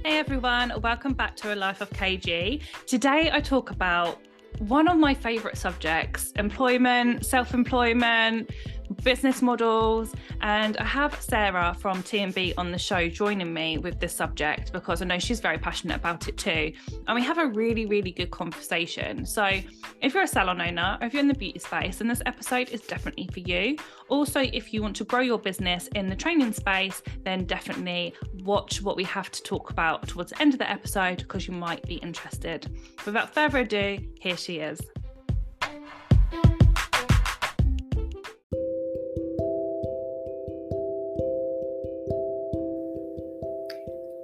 Hey everyone, welcome back to A Life of KG. Today I talk about one of my favourite subjects, employment, self-employment, business models, and I have Sarah from T&B on the show joining me with this subject because I know she's very passionate about it too, and we have a really good conversation. So if you're a salon owner or if you're in the beauty space, then this episode is definitely for you. Also, if you want to grow your business in the training space, then definitely watch what we have to talk about towards the end of the episode because you might be interested. Without further ado, here she is.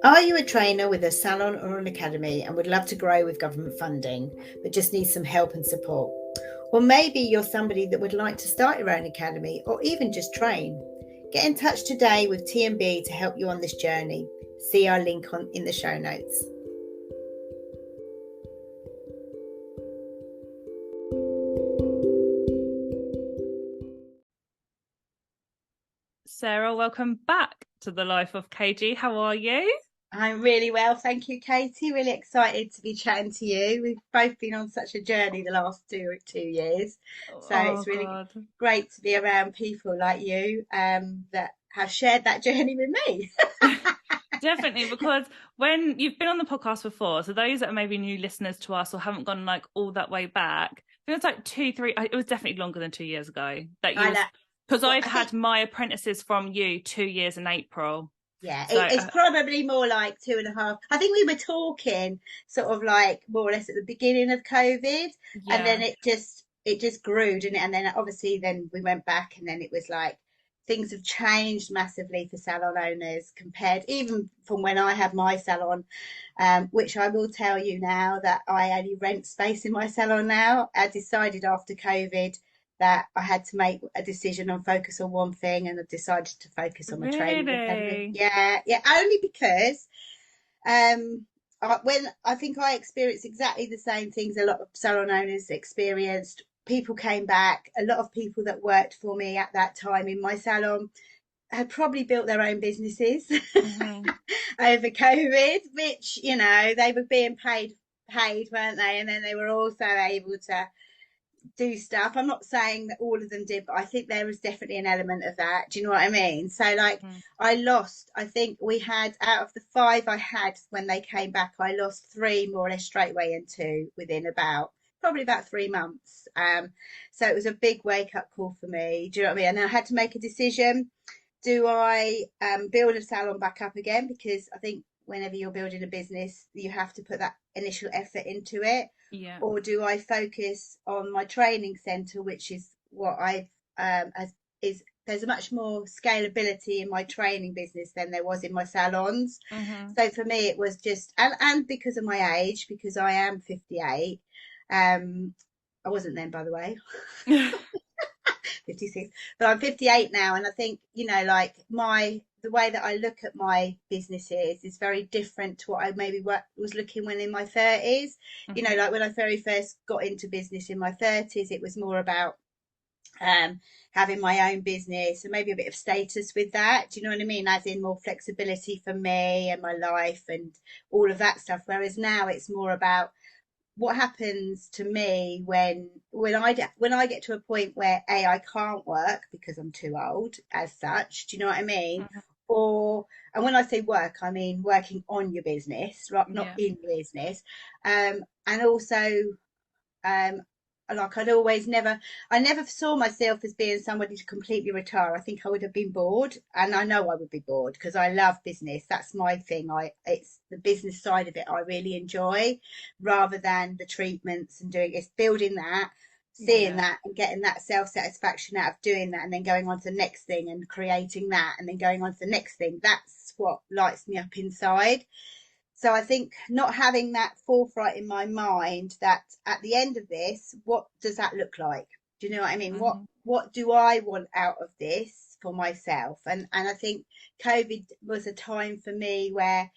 Are you a trainer with a salon or an academy and would love to grow with government funding, but just need some help and support? Or maybe you're somebody that would like to start your own academy or even just train. Get in touch today with T&B to help you on this journey. See our link in the show notes. Sarah, welcome back to the Life of KG. How are you? I'm really well, thank you, Katie. Really excited to be chatting to you. We've both been on such a journey the last two years, so Oh it's really God. great to be around people like you that have shared that journey with me. Definitely, because when you've been on the podcast before, so those that are maybe new listeners to us or haven't gone like all that way back, I think it's like 2, 3, it was definitely longer than 2 years ago that you I was, know. because Well, I've I had think, my apprentices from you 2 years in April. yeah, So it's probably more like 2.5. I think we were talking sort of like more or less at the beginning of COVID, and then yeah, it just grew, didn't it? And then obviously then we went back, and then it was like things have changed massively for salon owners compared even from when I had my salon, which I will tell you now that I only rent space in my salon now. I decided after COVID that I had to make a decision on focus on one thing, and I decided to focus on my training academy. really. Yeah, only because when I think I experienced exactly the same things a lot of salon owners experienced. People came back. A lot of people that worked for me at that time in my salon had probably built their own businesses Mm-hmm. over COVID, which they were being paid, weren't they? And then they were also able to do stuff. I'm not saying that all of them did, but I think there was definitely an element of that. Do you know what I mean? So, like, Mm. I think we had out of the five I had when they came back, I lost three more or less straight away and two within probably about 3 months. So it was a big wake up call for me. Do you know what I mean? And I had to make a decision. Do I build a salon back up again? Because I think whenever you're building a business, you have to put that initial effort into it. Yeah. Or do I focus on my training centre, which is what I've as is there's a much more scalability in my training business than there was in my salons. Mm-hmm. So for me, it was just and because of my age, because I am 58. I wasn't then, by the way. 56, but I'm 58 now, and I think like the way that I look at my businesses is very different to what I maybe was looking when in my 30s. Mm-hmm. Like when I very first got into business in my 30s, it was more about um having my own business and maybe a bit of status with that. Do you know what I mean? As in more flexibility for me and my life and all of that stuff. Whereas now it's more about what happens to me when I get to a point where I can't work because I'm too old as such. Do you know what I mean? Or and when I say work, I mean working on your business, right? Not Yeah. in business. And also um, like I never saw myself as being somebody to completely retire. I think I would have been bored, and I know I would be bored because I love business. That's my thing. It's the business side of it I really enjoy, rather than the treatments and doing. It's building that, seeing Yeah. that, and getting that self satisfaction out of doing that, and then going on to the next thing and creating that, and then going on to the next thing. That's what lights me up inside. So I think not having that forthright in my mind that at the end of this, what does that look like? Do you know what I mean? What Mm-hmm. what do I want out of this for myself? And I think COVID was a time for me where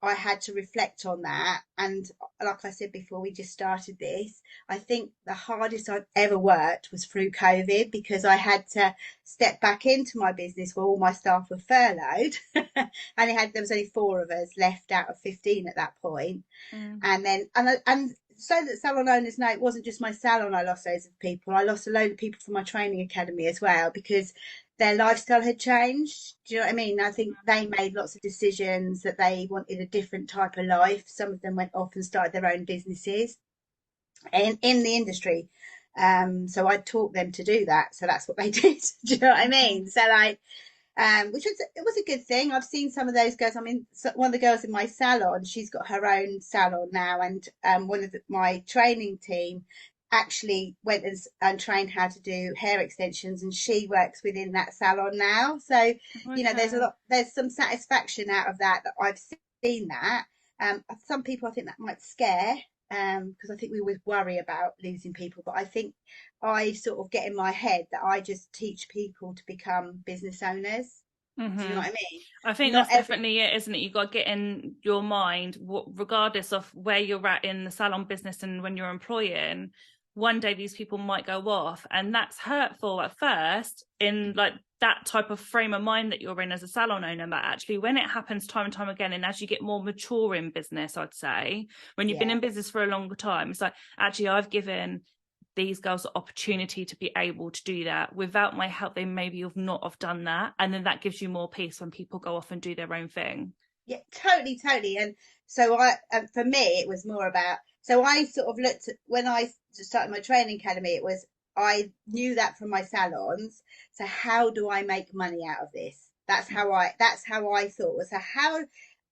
I had to reflect on that. And like I said before, we just started this. I think the hardest I've ever worked was through COVID, because I had to step back into my business where all my staff were furloughed. And there was only four of us left out of 15 at that point. Mm. And then, and so that salon owners know, it wasn't just my salon I lost loads of people. I lost a load of people from my training academy as well, because their lifestyle had changed. Do you know what I mean? I think they made lots of decisions that they wanted a different type of life. Some of them went off and started their own businesses in the industry. So I taught them to do that. So that's what they did. Do you know what I Mhm. mean? So like, which was, it was a good thing. I've seen some of those girls. I mean, one of the girls in my salon, she's got her own salon now, and one of my training team actually went and trained how to do hair extensions, and she works within that salon now. So, Okay. there's some satisfaction out of that I've seen that. Some people, I think that might scare, because I think we always worry about losing people, but I think I sort of get in my head that I just teach people to become business owners. Do you know Hmm. what I mean? I think Not that's every, definitely it, isn't it? You got to get in your mind, regardless of where you're at in the salon business and when you're employing, one day these people might go off, and that's hurtful at first in like that type of frame of mind that you're in as a salon owner. But actually, when it happens time and time again, and as you get more mature in business, I'd say, when you've been yeah, in business for a longer time, it's like, actually, I've given these girls the opportunity to be able to do that. Without my help, they maybe have not have done that, and then that gives you more peace when people go off and do their own thing. yeah, totally, totally. And so for me, it was more about, so I sort of looked at, when I started my training academy, it was, I knew that from my salons. So how do I make money out of this? That's how I thought, was, so how,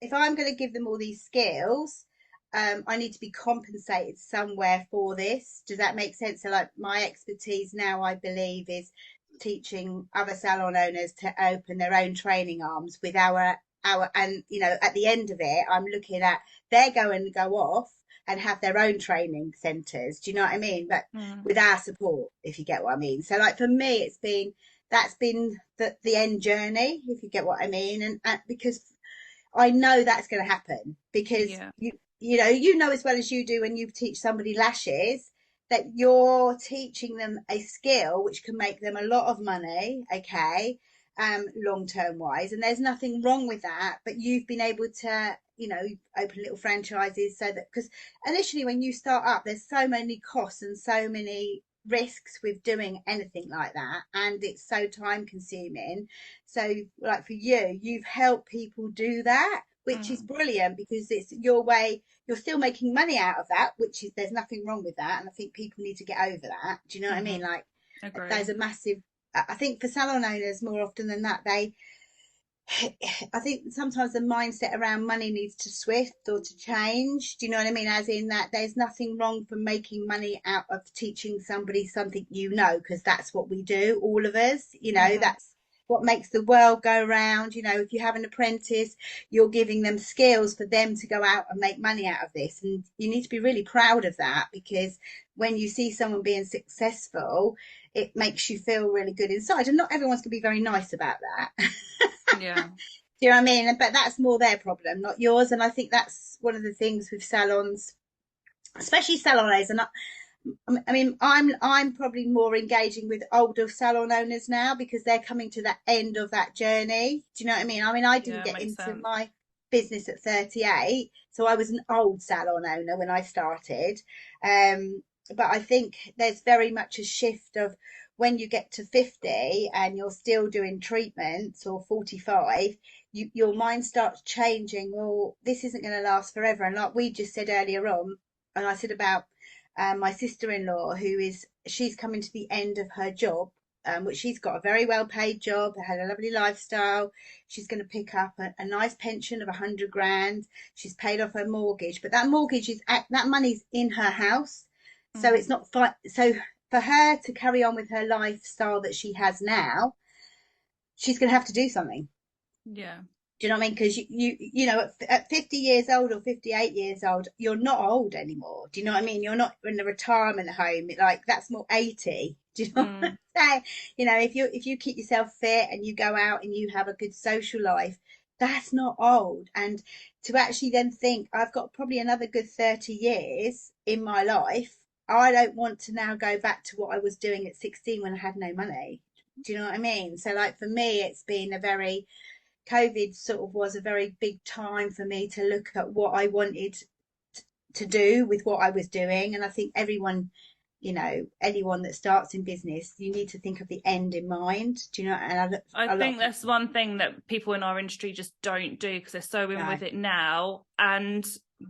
if I'm going to give them all these skills, I need to be compensated somewhere for this. Does that make sense? So like, my expertise now, I believe, is teaching other salon owners to open their own training arms with our, and at the end of it, I'm looking at, they're going to go off and have their own training centres. Do you know what I mean? But Mm. with our support, if you get what I mean. So like, for me, that's been the end journey, if you get what I mean. And because I know that's going to happen, because Yeah. you know as well as you do, when you teach somebody lashes, that you're teaching them a skill which can make them a lot of money, okay, long term wise, and there's nothing wrong with that. But you've been able to, open little franchises, so that, because initially when you start up, there's so many costs and so many risks with doing anything like that, and it's so time consuming. So like, for you, you've helped people do that, which is Mm. brilliant, because it's your way. You're still making money out of that, which is, there's nothing wrong with that, and I think people need to get over that. Do you know what I mean? Mm-hmm. Like, there's Agree. a massive, I think for salon owners, more often than that, I think sometimes the mindset around money needs to shift or to change. Do you know what I mean? As in that there's nothing wrong for making money out of teaching somebody something, because that's what we do, all of us. Mm-hmm. That's what makes the world go round. If you have an apprentice, you're giving them skills for them to go out and make money out of this. And you need to be really proud of that, because when you see someone being successful, it makes you feel really good inside. And not everyone's going to be very nice about that. Yeah. Do you know what I mean? But that's more their problem, not yours. And I think that's one of the things with salons, especially salon owners. And I mean, I'm probably more engaging with older salon owners now, because they're coming to that end of that journey. Do you know what I mean? I mean, I didn't Yeah, get makes into sense. my business at 38, so I was an old salon owner when I started. But I think there's very much a shift of, when you get to 50 and you're still doing treatments, or 45, your mind starts changing. Well, this isn't going to last forever. And like we just said earlier on, and I said about my sister-in-law, she's coming to the end of her job, which, she's got a very well paid job, had a lovely lifestyle. She's going to pick up a nice pension of 100 grand. She's paid off her mortgage, but that mortgage that money's in her house. So Mm-hmm. it's not fine. So for her to carry on with her lifestyle that she has now, she's going to have to do something. Yeah. Do you know what I mean? Because at 50 years old or 58 years old, you're not old anymore. Do you know what I mean? You're not in a retirement home. Like, that's more 80. Do you know what Mm. I'm saying? If you keep yourself fit and you go out and you have a good social life, that's not old. And to actually then think I've got probably another good 30 years in my life, I don't want to now go back to what I was doing at 16 when I had no money. Do you know what I mean? So like for me, it's been a very, COVID sort of was a very big time for me to look at what I wanted to do with what I was doing. And I think everyone, anyone that starts in business, you need to think of the end in mind. Do you know? And I a lot think of that's people one thing that people in our industry just don't do because they're so in know. with it now. And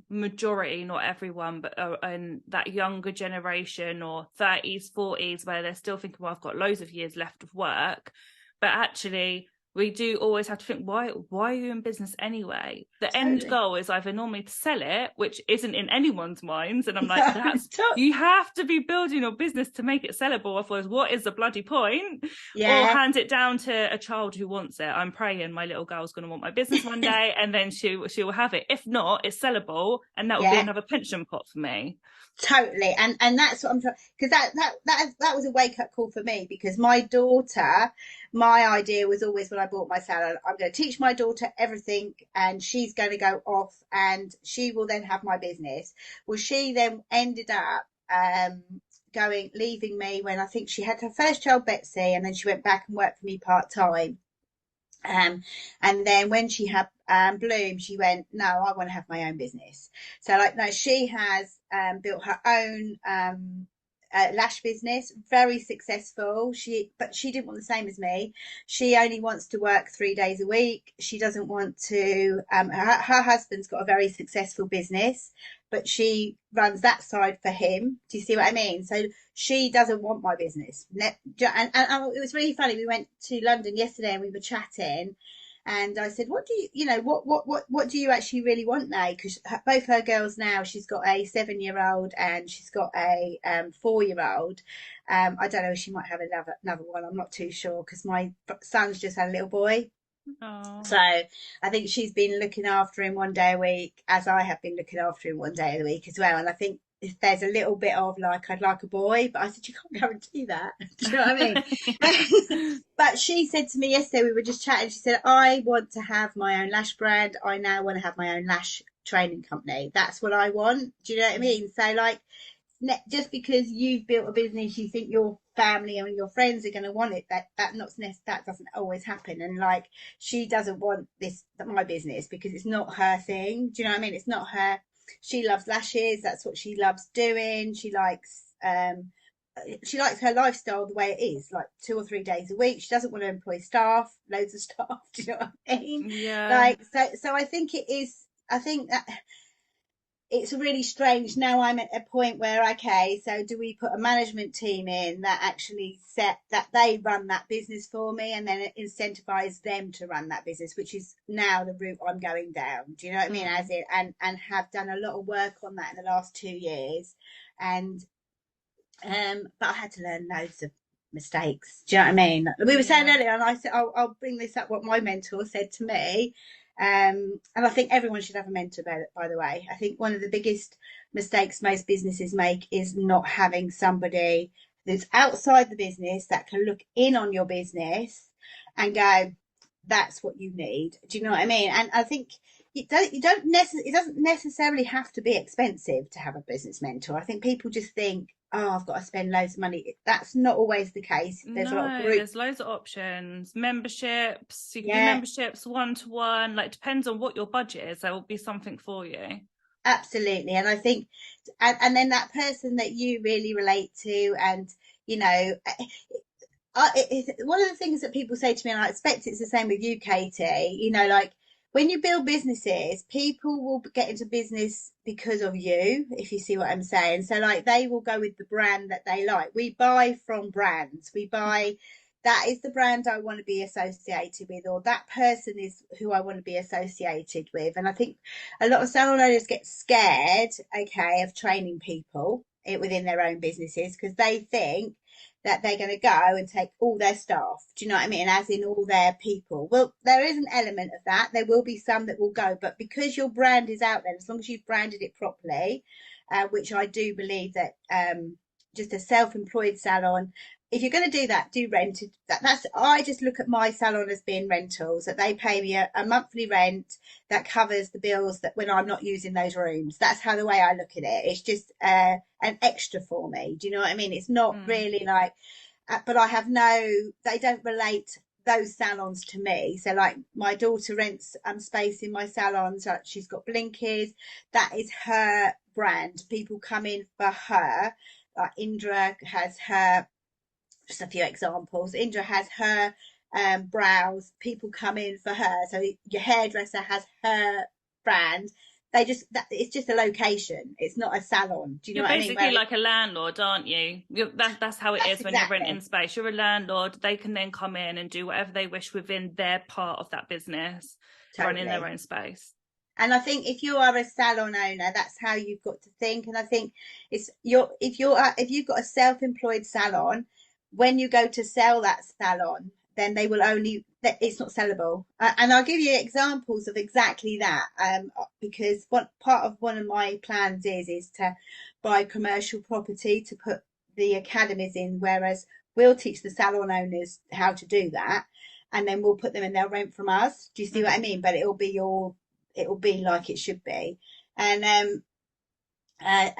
majority, not everyone, but in that younger generation or 30s, 40s, where they're still thinking, well, I've got loads of years left of work. But actually, we do always have to think, why are you in business anyway? The end Totally. goal is either normally to sell it, which isn't in anyone's minds. And I'm like, No, you have to be building your business to make it sellable. Otherwise, what is the bloody point? Or yeah. hand it down to a child who wants it. I'm praying my little girl's going to want my business one day, and then she will have it. If not, it's sellable, and that will be Yeah. another pension pot for me. Totally. And that's what I'm trying, because that was a wake up call for me, because my daughter, my idea was always when I bought my salon, I'm going to teach my daughter everything and she's going to go off and she will then have my business. Well, she then ended up leaving me when I think she had her first child, Betsy, and then she went back and worked for me part time. Um, and then when she had Bloom, she went, no, I want to have my own business. So like, no, she has built her own lash business, very successful. But she didn't want the same as me. She only wants to work 3 days a week. She doesn't want to. Her husband's got a very successful business, but she runs that side for him. Do you see what I mean? So she doesn't want my business. And it was really funny. We went to London yesterday and we were chatting. And I said, "What do what do you actually really want now?" Because both her girls now, she's got a 7-year-old and she's got a 4-year-old. I don't know if she might have another one. I'm not too sure because my son's just had a little boy. Oh. So I think she's been looking after him 1 day a week, as I have been looking after him 1 day a week as well. And I think if there's a little bit of like, I'd like a boy, but I said, you can't guarantee that. Do you know what I mean? But she said to me yesterday, we were just chatting, she said, I want to have my own lash brand. I now want to have my own lash training company. That's what I want. Do you know what I mean? So like, just because you've built a business, you think your family and your friends are going to want it. That doesn't always happen. And like, she doesn't want my business because it's not her thing. Do you know what I mean? It's not her. She loves lashes. That's what she loves doing. She likes her lifestyle the way it is, like 2 or 3 days a week. She doesn't want to employ staff, loads of staff. Do you know what I mean? Yeah. Like, so I think it is. I think that it's really strange now. I'm at a point where, okay, so do we put a management team in that actually set that they run that business for me and then incentivize them to run that business, which is now the route I'm going down. Do you know what I mean? As it and have done a lot of work on that in the last 2 years. And but I had to learn loads of mistakes. Do you know what I mean? We were saying Yeah. earlier, and I said, I'll bring this up, what my mentor said to me. And I think everyone should have a mentor, by the way. I think one of the biggest mistakes most businesses make is not having somebody that's outside the business that can look in on your business and go, that's what you need. Do you know what I mean? And I think it doesn't necessarily have to be expensive to have a business mentor. I think people just think, oh, I've got to spend loads of money. That's not always the case. There's a lot of No, group. there's loads of options. Memberships, you can do Yeah, memberships 1-to-1. Like, depends on what your budget is. There will be something for you. absolutely. And I think, and then that person that you really relate to, and you know, one of the things that people say to me, and I expect it's the same with you, Katie, like when you build businesses, people will get into business because of you, if you see what I'm saying. So, like, they will go with the brand that they like. We buy from brands. That is the brand I want to be associated with, or that person is who I want to be associated with. And I think a lot of salon owners get scared, okay, of training people within their own businesses because they think that they're going to go and take all their staff. Do you know what I mean? As in all their people. Well, there is an element of that. There will be some that will go, but because your brand is out there, as long as you've branded it properly, which I do believe that just a self-employed salon if you're going to do that, do rented. That's I just look at my salon as being rentals, that they pay me a monthly rent that covers the bills that when I'm not using those rooms. That's how the way I look at it. It's just an extra for me. Do you know what I mean? It's not Mm. really like, but I have no. They don't relate those salons to me. So like my daughter rents space in my salon. So she's got Blinkies. That is her brand. People come in for her. Like Indra has her, just a few examples. Indra has her brows. People come in for her. So your hairdresser has her brand. They just it's just a location. It's not a salon. Do you know You're what I mean? basically Where like a landlord, aren't you? That's how it that's is when you're exactly renting space. You're a landlord. They can then come in and do whatever they wish within their part of that business, running their totally. own space. And I think if you are a salon owner, that's how you've got to think. And I think it's your if you've got a self-employed salon, when you go to sell that salon, then they will only it's not sellable. And I'll give you examples of exactly that. Because one part of one of my plans is to buy commercial property to put the academies in, whereas we'll teach the salon owners how to do that, and then we'll put them in their rent from us. Do you see what I Mm. mean? But it will be like it should be. And uh,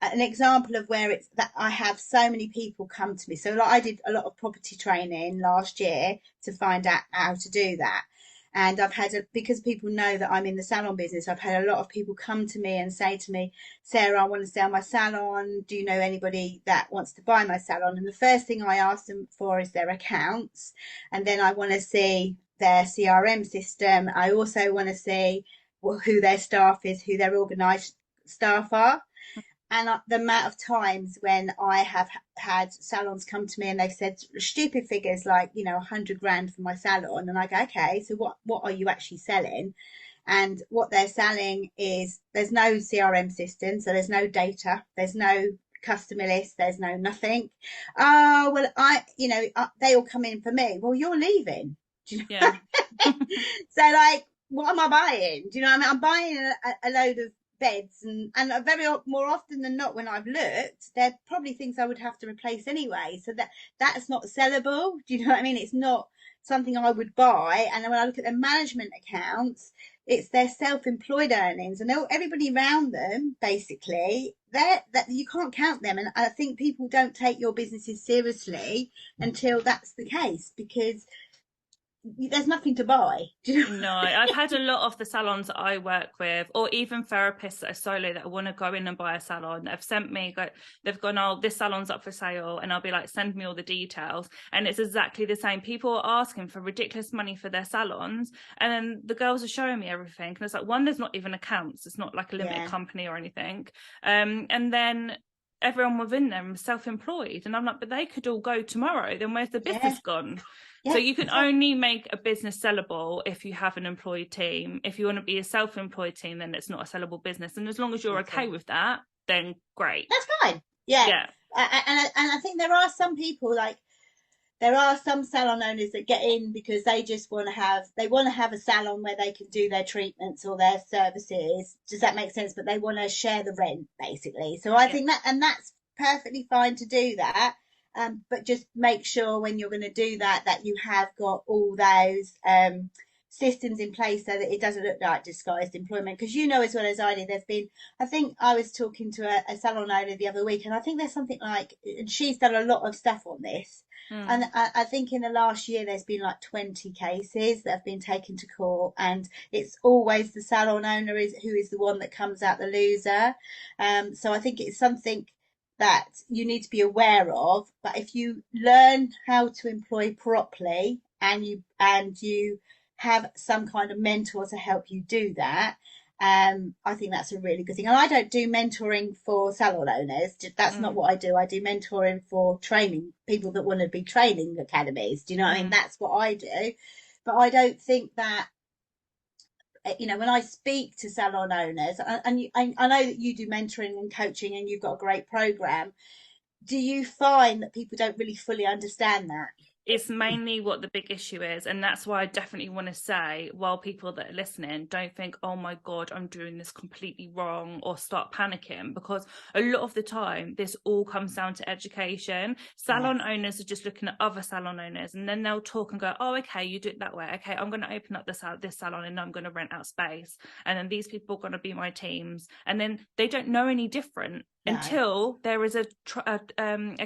an example of where it's that I have so many people come to me. So like I did a lot of property training last year to find out how to do that. And I've had because people know that I'm in the salon business, I've had a lot of people come to me and say to me, Sarah, I want to sell my salon. Do you know anybody that wants to buy my salon? And the first thing I ask them for is their accounts. And then I want to see their CRM system. I also want to see who their staff is, who their organised staff are. And the amount of times when I have had salons come to me and they've said stupid figures like, 100 grand for my salon. And I go, okay, so what are you actually selling? And what they're selling is there's no CRM system. So there's no data. There's no customer list. There's no nothing. Oh, well, they all come in for me. Well, you're leaving. Do you know? Yeah. So like, what am I buying? Do you know what I mean? I'm buying a load of beds and very more often than not when I've looked, they're probably things I would have to replace anyway. So that's not sellable. Do you know what I mean? It's not something I would buy. And then when I look at their management accounts, it's their self-employed earnings and everybody around them basically that you can't count them. And I think people don't take your businesses seriously until that's the case, because there's nothing to buy. Do you know? No, I've had a lot of the salons that I work with, or even therapists that are solo that want to go in and buy a salon. They've sent me, they've gone, oh, this salon's up for sale. And I'll be like, send me all the details. And it's exactly the same. People are asking for ridiculous money for their salons. And then the girls are showing me everything. And it's like, one, there's not even accounts. It's not like a limited company or anything. And then everyone within them is self-employed. And I'm like, but they could all go tomorrow. Then where's the business gone? So you can only make a business sellable if you have an employed team. If you want to be a self-employed team, then it's not a sellable business. And as long as you're okay with that, then great. That's fine. Yeah. And I think there are some people, like there are some salon owners that get in because they just want to have a salon where they can do their treatments or their services. Does that make sense? But they want to share the rent basically. So I think that's perfectly fine to do that. But just make sure when you're going to do that you have got all those systems in place so that it doesn't look like disguised employment. Because you know as well as I do, I think I was talking to a salon owner the other week, and I think there's something like, and she's done a lot of stuff on this. And I think in the last year there's been like 20 cases that have been taken to court, and it's always the salon owner who is the one that comes out the loser. So I think it's something that you need to be aware of. But if you learn how to employ properly and you have some kind of mentor to help you do that, I think that's a really good thing. And I don't do mentoring for salon owners. That's not what I do. I do mentoring for training people that want to be training academies. Do you know what I mean? That's what I do. But I don't think that, when I speak to salon owners, and I know that you do mentoring and coaching and you've got a great program, do you find that people don't really fully understand that? it's mainly what the big issue is, and that's why I definitely want to say, while people that are listening don't think, oh my god, I'm doing this completely wrong, or start panicking, because a lot of the time this all comes down to education. Salon Yes. owners are just looking at other salon owners, and then they'll talk and go, oh okay, you do it that way, okay, I'm going to open up this salon and I'm going to rent out space, and then these people are going to be my teams, and then they don't know any different No. until there is a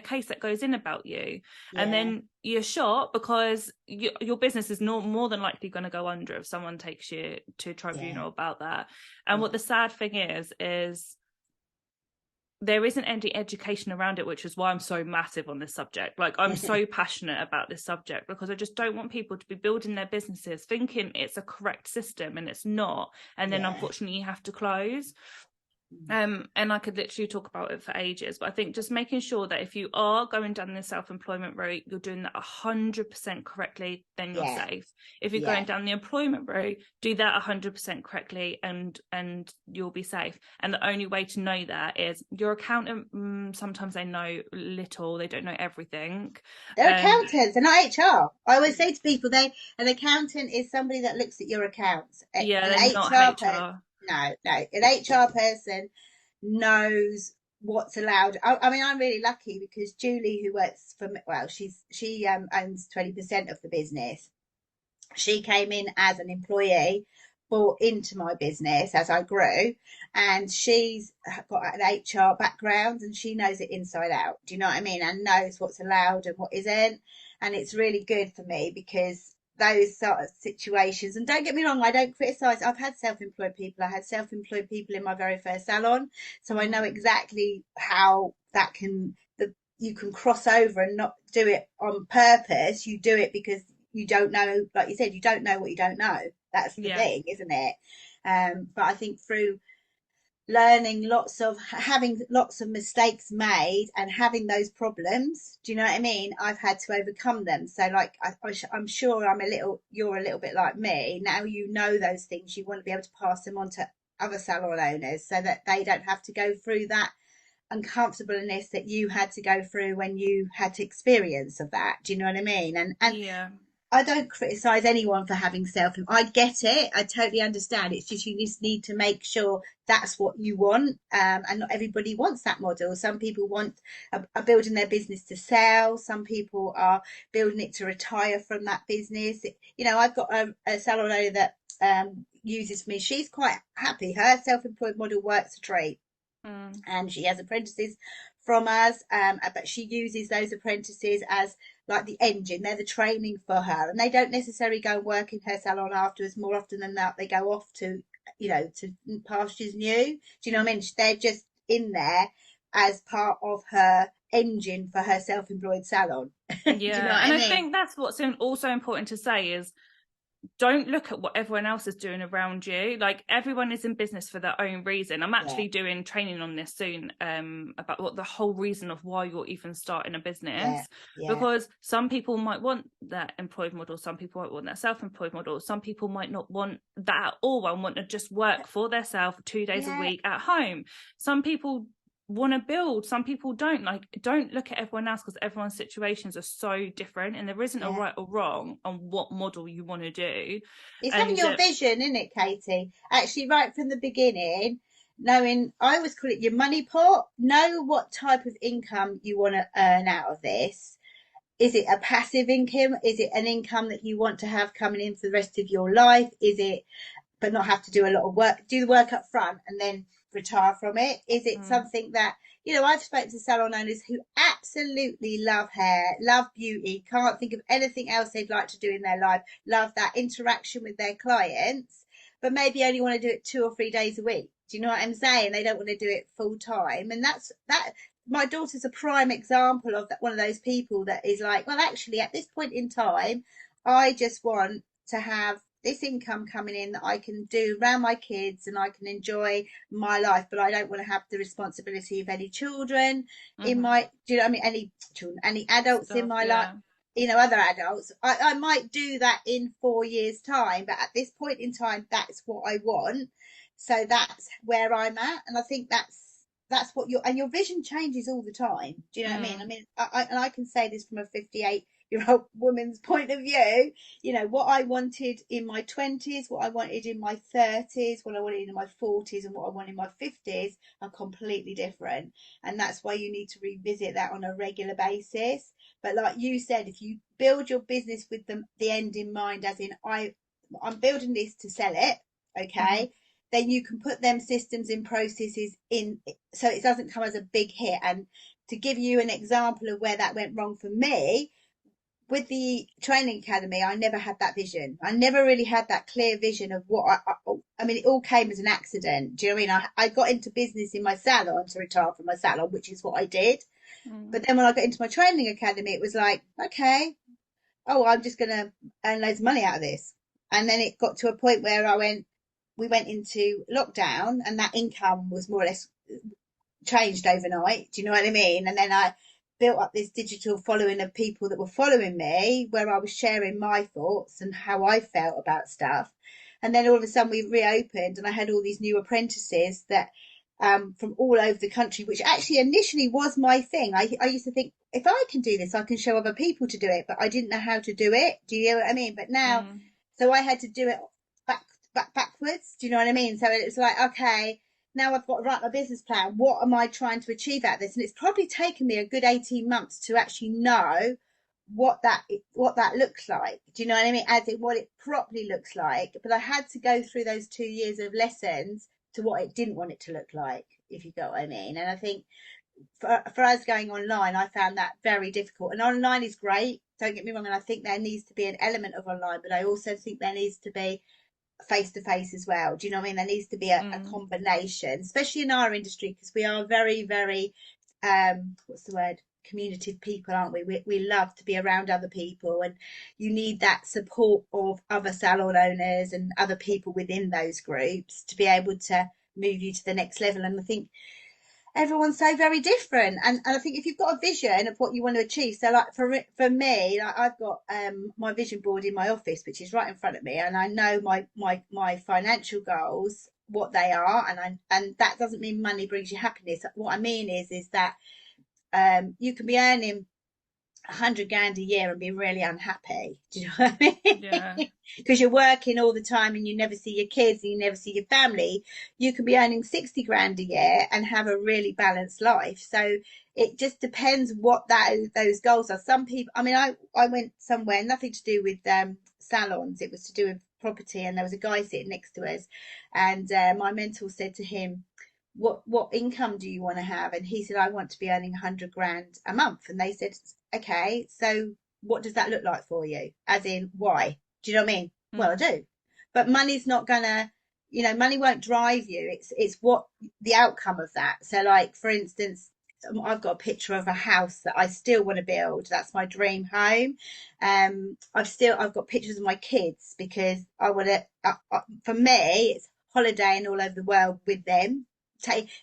case that goes in about you, and Yeah. then you're shot, because your business is more than likely going to go under if someone takes you to Yeah. tribunal about that. And what Yeah. the sad thing is there isn't any education around it, which is why I'm so massive on this subject. Like, I'm so passionate about this subject, because I just don't want people to be building their businesses thinking it's a correct system and it's not, and then Yeah. unfortunately you have to close. And I could literally talk about it for ages, but I think just making sure that if you are going down the self-employment route, you're doing that 100% correctly, then you're Yeah. safe. If you're Yeah. going down the employment route, do that 100% correctly, and you'll be safe. And the only way to know that is your accountant. Sometimes they know little, they don't know everything. They're accountants, they're not HR. I always say to people, an accountant is somebody that looks at your accounts. Yeah, An they're not HR person, HR. no, an HR person knows what's allowed. I mean, I'm really lucky because Julie, who works for me, well, she owns 20% of the business. She came in as an employee, bought into my business as I grew, and she's got an HR background and she knows it inside out. Do you know what I mean? And knows what's allowed and what isn't. And it's really good for me because those sort of situations, and don't get me wrong, I don't criticize. I've had self-employed people. I had self-employed people in my very first salon, so I know exactly how that can you can cross over and not do it on purpose. You do it because you don't know, like you said, you don't know what you don't know. That's the Yeah. thing, isn't it? But I think through learning having lots of mistakes made and having those problems, do you know what I mean, I've had to overcome them. So like I'm sure you're a little bit like me now. You know those things, you want to be able to pass them on to other salon owners so that they don't have to go through that uncomfortableness that you had to go through when you had to experience of that. Do you know what I mean? And Yeah. I don't criticize anyone for having I get it. I totally understand. It's just you just need to make sure that's what you want. And not everybody wants that model. Some people are building their business to sell. Some people are building it to retire from that business. You know, I've got a salon owner that uses me. She's quite happy. Her self-employed model works a treat. And she has apprentices from us, but she uses those apprentices as like the engine. They're the training for her, and they don't necessarily go and work in her salon afterwards. More often than not, they go off to, to pastures new. Do you know what I mean? They're just in there as part of her engine for her self-employed salon. Do you know Yeah, what and I I mean? think that's what's also important to say is, don't look at what everyone else is doing around you. Like, everyone is in business for their own reason. I'm Yeah, actually doing training on this soon, about what the whole reason of why you're even starting a yeah, business. yeah, Because some people might want that employed model, some people might want that self-employed model, some people might not want that at all and want to just work for themselves 2 days a yeah, week at home. Some people want to build, some people don't. Like, don't look at everyone else, because everyone's situations are so different, and there isn't a yeah. right or wrong on what model you want to do. It's having And your vision, isn't it, Katie? Actually, right from the beginning, knowing, I always call it your money pot. Know what type of income you want to earn out of this. Is it a passive income? Is it an income that you want to have coming in for the rest of your life? Is it, but not have to do a lot of work, do the work up front and then retire from it? Is it something that, I've spoken to salon owners who absolutely love hair, love beauty, can't think of anything else they'd like to do in their life, love that interaction with their clients, but maybe only want to do it 2 or 3 days a week. Do you know what I'm saying? They don't want to do it full time. And that's that. My daughter's a prime example of that, one of those people that is like, well, actually, at this point in time, I just want to have this income coming in that I can do around my kids and I can enjoy my life, but I don't want to have the responsibility of any children in my, do you know what I mean? Any children, any adults in stuff. my life, Yeah. other adults. I might do that in 4 years' time, but at this point in time, that's what I want. So that's where I'm at. And I think that's what your vision changes all the time. Do you know what I mean? I mean, and I can say this from a 58 year old woman's point of view, you know, what I wanted in my 20s, what I wanted in my 30s, what I wanted in my 40s, and what I want in my 50s are completely different. And that's why you need to revisit that on a regular basis. But like you said, if you build your business with the end in mind, as in I'm building this to sell it, Mm-hmm. okay, then you can put them systems and processes in so it doesn't come as a big hit. And to give you an example of where that went wrong for me, with the training academy, I never had that vision. I never really had that clear vision of what I mean, it all came as an accident. Do you know what I mean? I got into business in my salon to retire from my salon, which is what I did. Mm. But then when I got into my training academy, it was like, okay, oh, I'm just going to earn loads of money out of this. And then it got to a point where we went into lockdown and that income was more or less changed overnight. Do you know what I mean? And then I built up this digital following of people that were following me, where I was sharing my thoughts and how I felt about stuff. And then all of a sudden we reopened, and I had all these new apprentices that from all over the country, which actually initially was my thing. I used to think if I can do this, I can show other people to do it, but I didn't know how to do it. Do you know what I mean? But now, Mm. so I had to do it backwards. Do you know what I mean? So it's like, okay, now I've got to write my business plan. What am I trying to achieve out of this? And it's probably taken me a good 18 months to actually know what that looks like. Do you know what I mean? As in what it properly looks like. But I had to go through those 2 years of lessons to what it didn't want it to look like, if you get what I mean. And I think for us going online, I found that very difficult. And online is great, don't get me wrong, and I think there needs to be an element of online, but I also think there needs to be face to face as well. Do you know what I mean? There needs to be a Mm. combination, especially in our industry, because we are very, very, what's the word? Communicative people, aren't we? We love to be around other people, and you need that support of other salon owners and other people within those groups to be able to move you to the next level. And I think everyone's so very different, and I think if you've got a vision of what you want to achieve, so like for me, like I've got my vision board in my office, which is right in front of me, and I know my financial goals, what they are, and that doesn't mean money brings you happiness. What I mean is that you can be earning 100 grand a year and be really unhappy. Do you know what I Yeah. mean? Because you're working all the time and you never see your kids and you never see your family. You can be earning 60 grand a year and have a really balanced life. So it just depends what those goals are. Some people, I mean, I went somewhere, nothing to do with salons. It was to do with property, and there was a guy sitting next to us, and my mentor said to him, what income do you want to have? And he said, I want to be earning 100 grand a month. And they said, okay, so what does that look like for you? As in, why? Do you know what I mean? Well, I Mm. do. But money's not gonna, money won't drive you. It's what the outcome of that. So like, for instance, I've got a picture of a house that I still want to build. That's my dream home. I've got pictures of my kids because I want to, for me, it's holidaying all over the world with them,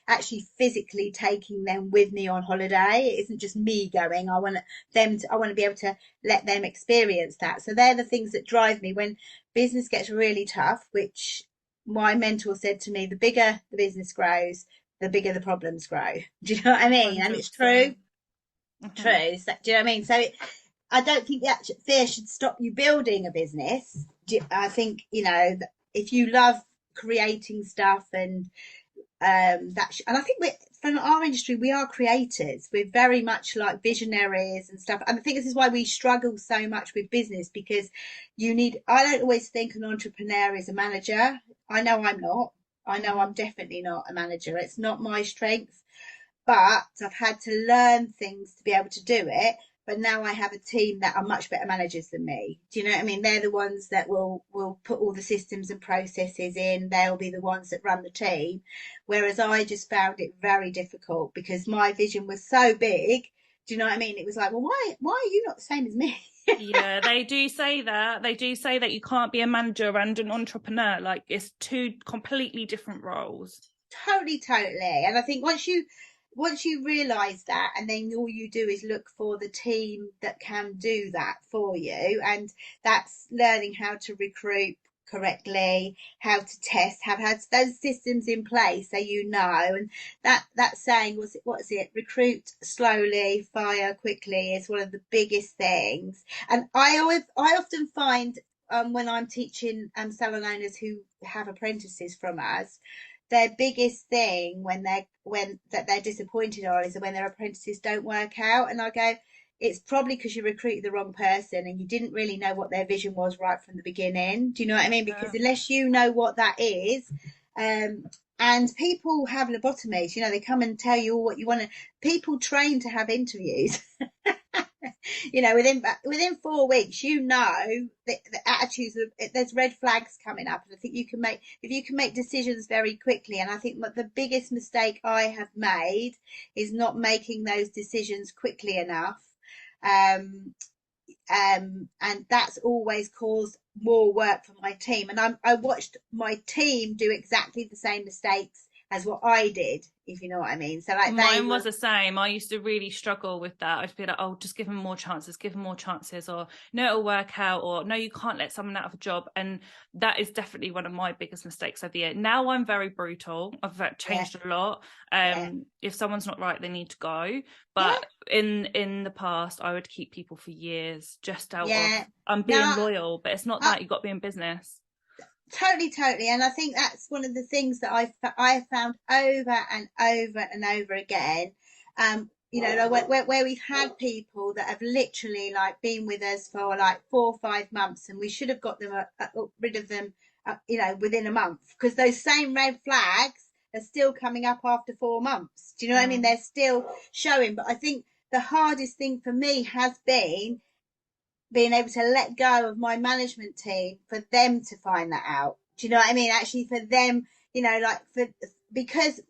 actually physically taking them with me on holiday. It isn't just me going. I want to be able to let them experience that. So they're the things that drive me when business gets really tough, which my mentor said to me, the bigger the business grows, the bigger the problems grow. Do you know what I mean? And it's true. 100%. Mm-hmm. True. So, do you know what I mean? So I don't think that fear should stop you building a business. I think, if you love creating stuff and and I think from our industry, we are creators. We're very much like visionaries and stuff. And I think this is why we struggle so much with business, because I don't always think an entrepreneur is a manager. I know I'm not. I know Mm-hmm. I'm definitely not a manager. It's not my strength, but I've had to learn things to be able to do it. But now I have a team that are much better managers than me. Do you know what I mean? They're the ones that will put all the systems and processes in. They'll be the ones that run the team. Whereas I just found it very difficult because my vision was so big. Do you know what I mean? It was like, well, why are you not the same as me? Yeah, they do say that. They do say that you can't be a manager and an entrepreneur. Like, it's two completely different roles. Totally. And I think once you realize that, and then all you do is look for the team that can do that for you, and that's learning how to recruit correctly, how to test, have had those systems in place so you know. And that saying was, what is it? Recruit slowly, fire quickly is one of the biggest things. And I often find when I'm teaching salon owners who have apprentices from us, their biggest thing when that they're disappointed on is when their apprentices don't work out. And I go, it's probably because you recruited the wrong person and you didn't really know what their vision was right from the beginning. Do you know what I mean? Because Yeah. unless you know what that is, um, and people have lobotomies, they come and tell you all what you want to. People train to have interviews. Within 4 weeks, the attitudes of, there's red flags coming up, and I think if you can make decisions very quickly. And I think the biggest mistake I have made is not making those decisions quickly enough. Um, and that's always caused more work for my team. And I watched my team do exactly the same mistakes as what I did, if you know what I mean. So like Mine was the same. I used to really struggle with that. I'd be like, oh, just give them more chances, or no, it'll work out, or no, you can't let someone out of a job. And that is definitely one of my biggest mistakes of the year. Now I'm very brutal. I've changed a lot. If someone's not right, they need to go. But in the past, I would keep people for years just out of I'm being loyal, but it's not that. You've got to be in business. Totally. And I think that's one of the things that I found over and over and over again. Where we've had people that have literally like been with us for like 4 or 5 months, and we should have got them rid of them, within a month, because those same red flags are still coming up after 4 months. Do you know what I mean? They're still showing. But I think the hardest thing for me has been being able to let go of my management team for them to find that out. Do you know what I mean? Actually, for them, because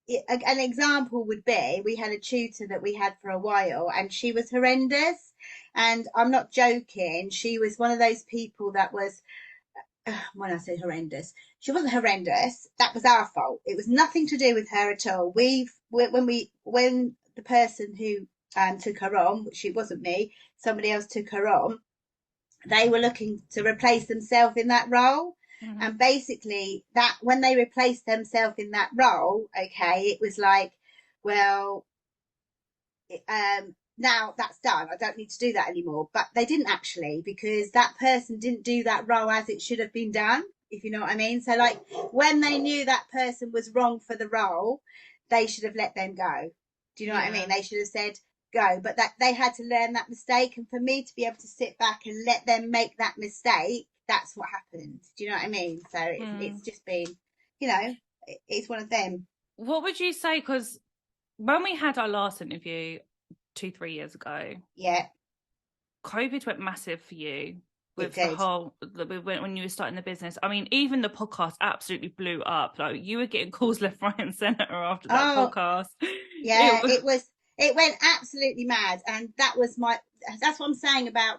an example would be, we had a tutor that we had for a while, and she was horrendous. And I'm not joking. She was one of those people that was, when I say horrendous, she wasn't horrendous. That was our fault. It was nothing to do with her at all. When the person who took her on, which it wasn't me, somebody else took her on, they were looking to replace themselves in that role. Mm-hmm. And basically that when they replaced themselves in that role, okay, it was like, well, now that's done. I don't need to do that anymore. But they didn't actually, because that person didn't do that role as it should have been done, if you know what I mean. So like when they knew that person was wrong for the role, they should have let them go. Do you know what I mean? They should have said, go. But that they had to learn that mistake. And for me to be able to sit back and let them make that mistake, that's what happened. Do you know what I mean? So it's just been, it's one of them. What would you say? Because when we had our last interview 2-3 years ago, COVID went massive for you with the whole when you were starting the business. I mean, even the podcast absolutely blew up. Like you were getting calls left, right, and centre after that podcast. Yeah, it went absolutely mad. And that's what I'm saying about,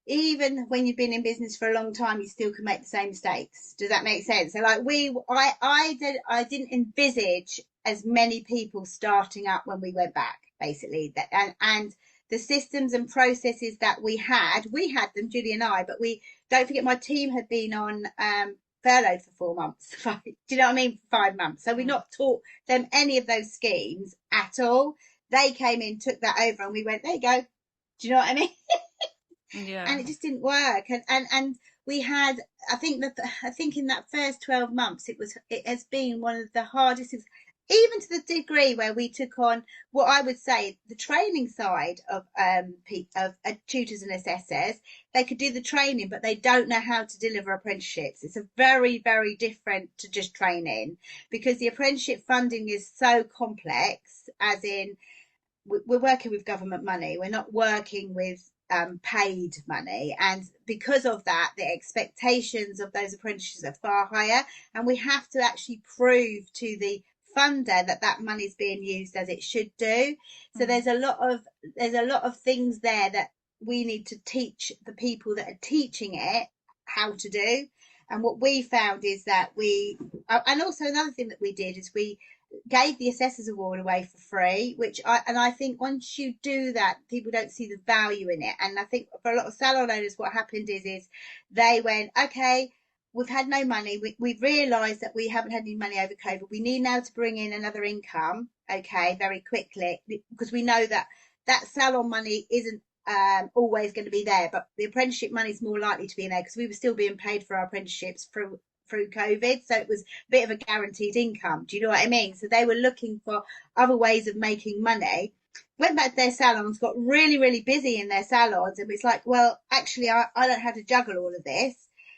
even when you've been in business for a long time, you still can make the same mistakes. Does that make sense? So like I didn't envisage as many people starting up when we went back, basically. And the systems and processes that we had them, Julie and I, but we don't forget my team had been on furloughed for 4 months. Do you know what I mean? 5 months. So we not taught them any of those schemes at all. They came in, took that over, and we went, there you go. Do you know what I mean? Yeah. And it just didn't work. And we had, I think in that first 12 months, it has been one of the hardest things, even to the degree where we took on what I would say the training side of tutors and assessors. They could do the training, but they don't know how to deliver apprenticeships. It's a very, very different to just training, because the apprenticeship funding is so complex, as in we're working with government money. We're not working with paid money, and because of that, the expectations of those apprentices are far higher, and we have to actually prove to the funder that money is being used as it should do. So there's a lot of things there that we need to teach the people that are teaching it how to do. And what we found is that and also another thing that we did is we gave the Assessors Award away for free, I think once you do that, people don't see the value in it. And I think for a lot of salon owners, what happened is they went, okay, we've had no money. We've realised that we haven't had any money over COVID. We need now to bring in another income, okay, very quickly, because we know that that salon money isn't always going to be there, but the apprenticeship money is more likely to be in there because we were still being paid for our apprenticeships through COVID, so it was a bit of a guaranteed income. Do you know what I mean? So they were looking for other ways of making money. Went back to their salons, got really, really busy in their salons, and it's like, well, actually, I don't have to juggle all of this.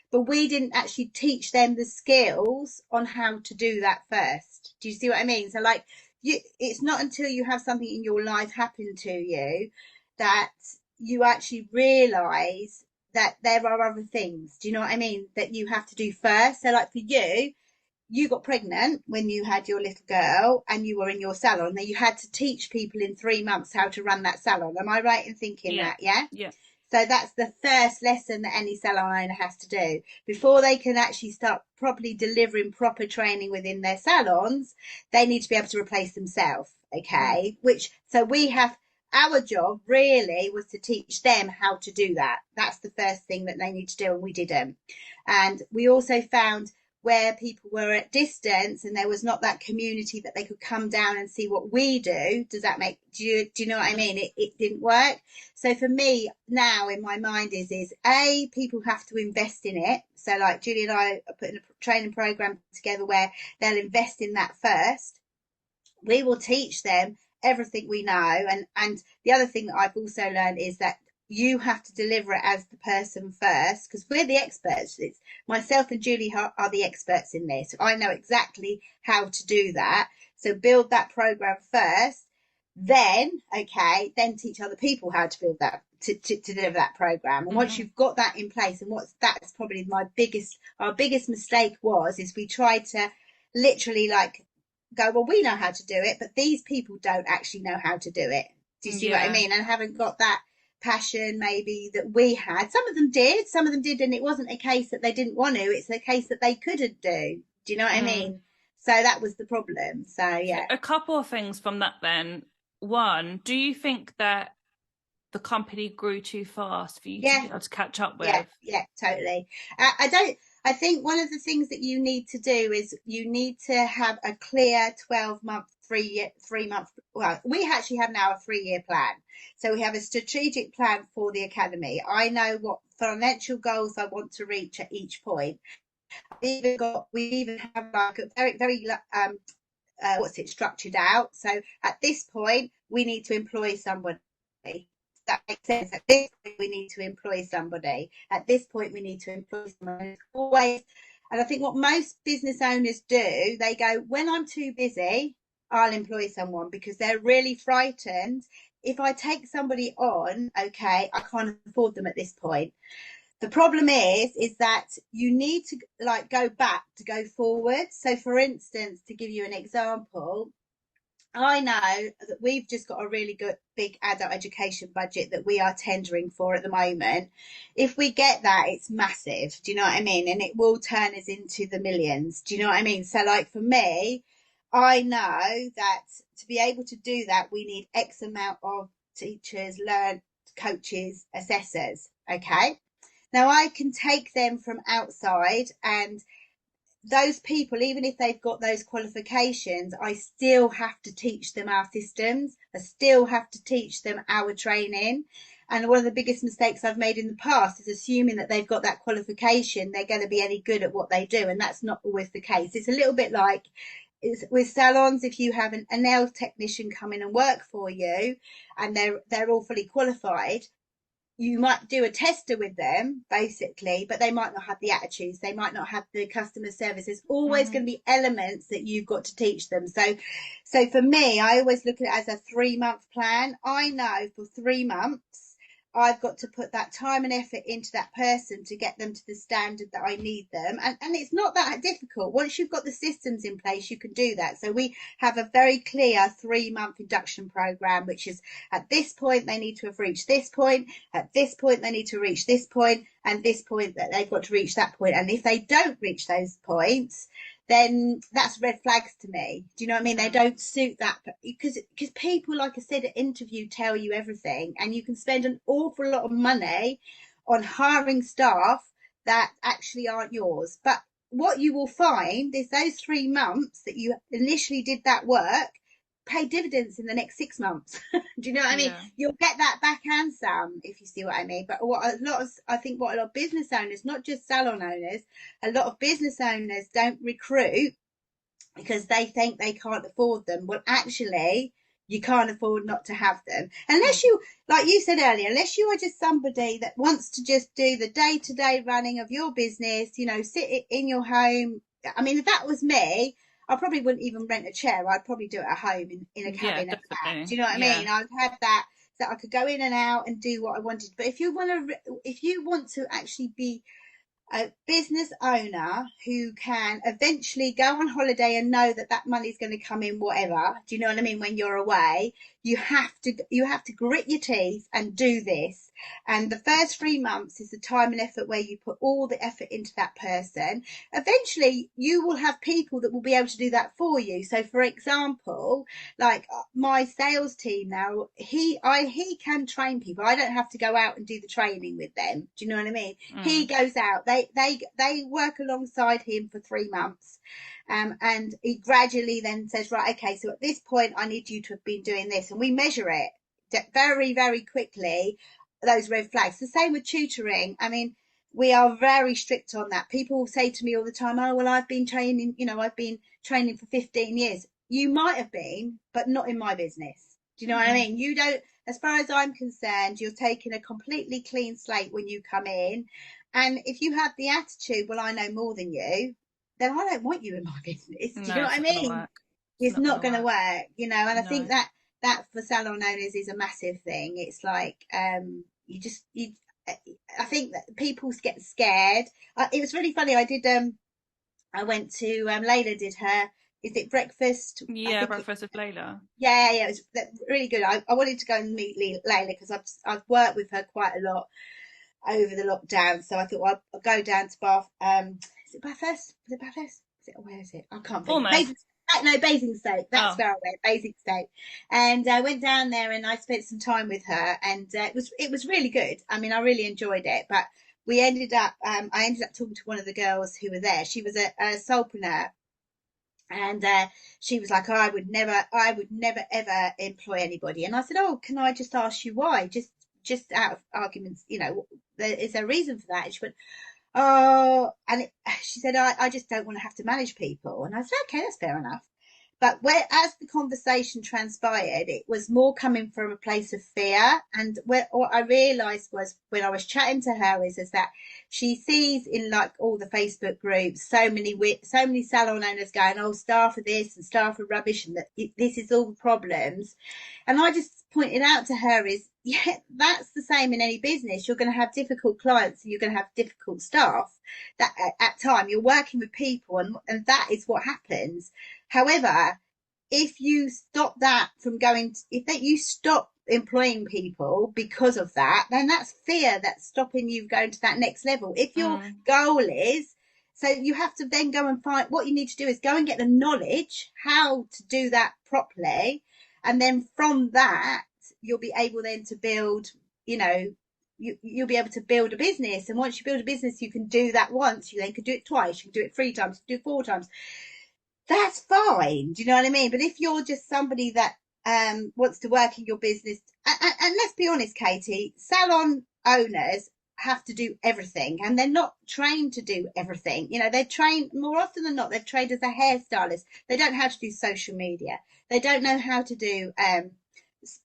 But we didn't actually teach them the skills on how to do that first. Do you see what I mean? So, like, it's not until you have something in your life happen to you that you actually realise that there are other things. Do you know what I mean? That you have to do first. So, like for you, you got pregnant when you had your little girl and you were in your salon. Then you had to teach people in 3 months how to run that salon. Am I right in thinking that? Yeah. Yeah. So that's the first lesson that any salon owner has to do before they can actually start properly delivering proper training within their salons. They need to be able to replace themselves. Okay. Which, so we have, our job really was to teach them how to do that. That's the first thing that they need to do, and we didn't. And we also found where people were at distance and there was not that community that they could come down and see what we do. Does that make, do you know what I mean? It didn't work. So for me now in my mind is people have to invest in it. So like Julie and I are putting a training program together where they'll invest in that first. We will teach them everything we know. And the other thing that I've also learned is that you have to deliver it as the person first, because we're the experts. It's myself and Julie are the experts in this. I know exactly how to do that. So build that program first, then teach other people how to build that, to deliver that program. And once you've got that in place, and that's probably our biggest mistake is we tried to literally like go, well, we know how to do it, but these people don't actually know how to do it. Do you see what I mean? And haven't got that passion maybe that we had. Some of them did, and it wasn't a case that they didn't want to, it's a case that they couldn't do. Do you know what I mean? So that was the problem. So yeah. So a couple of things from that then. One, do you think that the company grew too fast for you to be able to catch up with? Yeah, totally. I think one of the things that you need to do is you need to have a clear 12-month, 3-month. Well, we actually have now a 3-year plan. So we have a strategic plan for the academy. I know what financial goals I want to reach at each point. We even have like a very, very structured out. So at this point, we need to employ somebody. That makes sense. At this point, we need to employ somebody. At this point, we need to employ someone. Always, and I think what most business owners do, they go, when I'm too busy, I'll employ someone, because they're really frightened. If I take somebody on, I can't afford them at this point. The problem is that you need to like go back to go forward. So for instance, to give you an example, I know that we've just got a really good big adult education budget that we are tendering for at the moment. If we get that, it's massive. Do you know what I mean? And it will turn us into the millions. Do you know what I mean? So like for me, I know that to be able to do that, we need X amount of teachers, coaches, assessors. Okay. Now I can take them from outside, and those people, even if they've got those qualifications, I still have to teach them our systems. I still have to teach them our training. And one of the biggest mistakes I've made in the past is assuming that they've got that qualification, they're going to be any good at what they do. And that's not always the case. It's a little bit like with salons. If you have a nail technician come in and work for you and they're all fully qualified, you might do a tester with them basically, but they might not have the attitudes, they might not have the customer service. There's always going to be elements that you've got to teach them. So for me, I always look at it as a 3-month plan. I know for 3 months I've got to put that time and effort into that person to get them to the standard that I need them. And it's not that difficult. Once you've got the systems in place, you can do that. So we have a very clear 3-month induction program, which is at this point, they need to have reached this point. At this point, they need to reach this point, and this point that they've got to reach that point. And if they don't reach those points, then that's red flags to me. Do you know what I mean? They don't suit that, because people, like I said, at interview tell you everything, and you can spend an awful lot of money on hiring staff that actually aren't yours. But what you will find is those 3 months that you initially did that work pay dividends in the next 6 months. Do you know what I mean? Yeah. You'll get that back and some, if you see what I mean. But I think what a lot of business owners, not just salon owners, a lot of business owners don't recruit because they think they can't afford them. Well, actually, you can't afford not to have them. Mm. Unless you, like you said earlier, unless you are just somebody that wants to just do the day to day running of your business, sit in your home. I mean, if that was me, I probably wouldn't even rent a chair. I'd probably do it at home in a Yeah, cabin at the back. definitely. Do you know what I Yeah. mean? I'd have that so I could go in and out and do what I wanted. But if you want to actually be a business owner who can eventually go on holiday and know that that money's going to come in whatever, do you know what I mean, when you're away, you have to grit your teeth and do this. And the first 3 months is the time and effort where you put all the effort into that person. Eventually you will have people that will be able to do that for you. So for example, like my sales team now, he can train people. I don't have to go out and do the training with them. Do you know what I mean? He Mm. goes out, they work alongside him for 3 months, and he gradually then says, right, okay, so at this point I need you to have been doing this, and we measure it very, very quickly, those red flags. The same with tutoring. I mean, we are very strict on that. People say to me all the time, oh well, I've been training for 15 years. You might have been, but not in my business. Do you know what I Mm. mean? You don't, as far as I'm concerned, you're taking a completely clean slate when you come in. And if you have the attitude, well, I know more than you, then I don't want you in my business. Do you No, know what it's I not gonna mean? work. It's It's not gonna not going to work. work, and I think No. that for salon owners is a massive thing. It's like, I think that people get scared. It was really funny. I went to, Layla did her, is it breakfast? I Yeah, think Breakfast with Layla. yeah, it was really good. I wanted to go and meet Layla because I've worked with her quite a lot over the lockdown. So I thought, well, I'll go down to Bath. Is it Bathurst? Is it Bathurst? Where is it? I can't think. Almost. No, Basingstoke. That's Oh. where I went, Basingstoke. And I went down there and I spent some time with her, and it was really good. I mean, I really enjoyed it. But I ended up talking to one of the girls who were there. She was a solopreneur, and she was like, oh, I would never ever employ anybody. And I said, oh, can I just ask you why? Just out of arguments, is there a reason for that? And she went, oh, she said, I just don't want to have to manage people. And I said, okay, that's fair enough. But as the conversation transpired, it was more coming from a place of fear. And what I realised was when I was chatting to her is that she sees in like all the Facebook groups so many salon owners going, oh, staff are this and staff are rubbish, and that this is all the problems. And I just pointed out to her is, yeah, that's the same in any business. You're going to have difficult clients and you're going to have difficult staff. That at time you're working with people, and that is what happens. However, if you stop that from if that you stop employing people because of that, then that's fear that's stopping you going to that next level. If your Mm. goal is, so you have to then go and find, what you need to do is go and get the knowledge how to do that properly, and then from that you'll be able then to build, you'll be able to build a business. And once you build a business, you can do that once, you then can do it twice, you can do it 3 times, you can do it 4 times. That's fine. Do you know what I mean? But if you're just somebody that wants to work in your business, and let's be honest, Katie, salon owners have to do everything, and they're not trained to do everything. They're trained, more often than not, they're trained as a hairstylist. They don't know how to do social media. They don't know how to do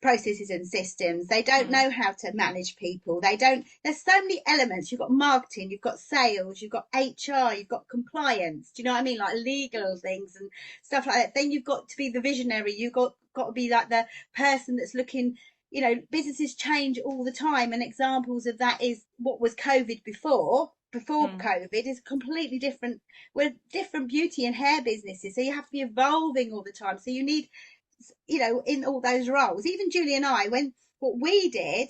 processes and systems. They don't Mm. know how to manage people. There's so many elements. You've got marketing, you've got sales, you've got HR, you've got compliance. Do you know what I mean? Like legal things and stuff like that. Then you've got to be the visionary. You've got to be like the person that's looking. Businesses change all the time, and examples of that is what was COVID before Mm. COVID is completely different. We're different beauty and hair businesses, so you have to be evolving all the time. So you need, in all those roles. Even Julie and I, what we did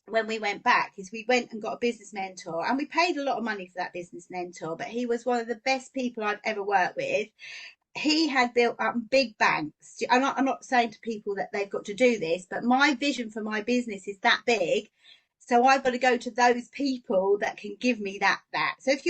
when we went back is we went and got a business mentor, and we paid a lot of money for that business mentor, but he was one of the best people I've ever worked with. He had built up big banks. I'm not saying to people that they've got to do this, but my vision for my business is that big. So I've got to go to those people that can give me that. So if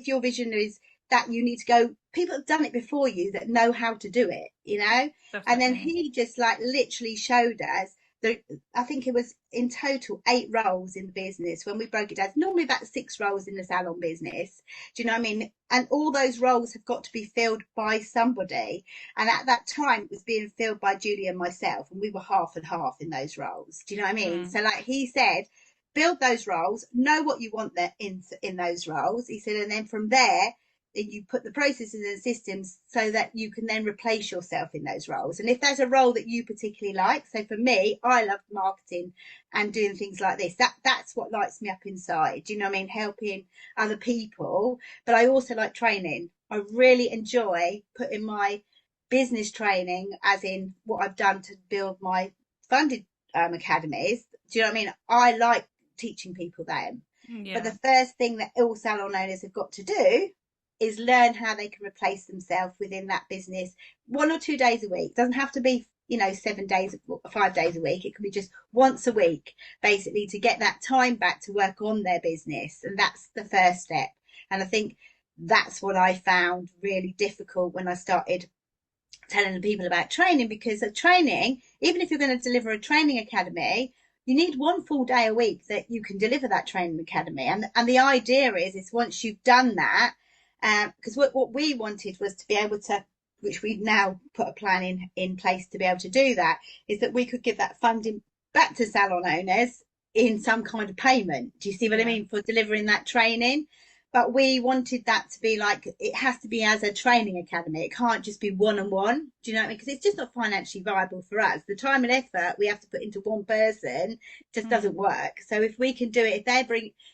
your vision is that you need to go, people have done it before you that know how to do it, you know? And then Definitely. he just like literally showed us that I think it was in total 8 roles in the business when we broke it down. It's normally about 6 roles in the salon business. Do you know what I mean? And all those roles have got to be filled by somebody. And at that time, it was being filled by Julie and myself, and we were half and half in those roles. Do you know what I mean? Mm. So, like he said, build those roles, know what you want there in those roles. He said, and then from there, you put the processes and systems so that you can then replace yourself in those roles. And if there's a role that you particularly like, so for me, I love marketing and doing things like this. That's what lights me up inside. Do you know what I mean? Helping other people, but I also like training. I really enjoy putting my business training, as in what I've done to build my funded academies. Do you know what I mean? I like teaching people them. But Yeah. the first thing that all salon owners have got to do is learn how they can replace themselves within that business 1 or 2 days a week. It doesn't have to be, 7 days, 5 days a week. It can be just once a week, basically, to get that time back to work on their business. And that's the first step. And I think that's what I found really difficult when I started telling the people about training, because of training, even if you're going to deliver a training academy, you need 1 full day a week that you can deliver that training academy. And the idea is once you've done that, because what we wanted was to be able to, which we've now put a plan in place to be able to do that, is that we could give that funding back to salon owners in some kind of payment. Do you see what I Yeah. mean? For delivering that training. But we wanted that to be like, it has to be as a training academy. It can't just be one on one. Do you know what I mean? Because it's just not financially viable for us. The time and effort we have to put into one person just doesn't Mm. work. So if we can do it,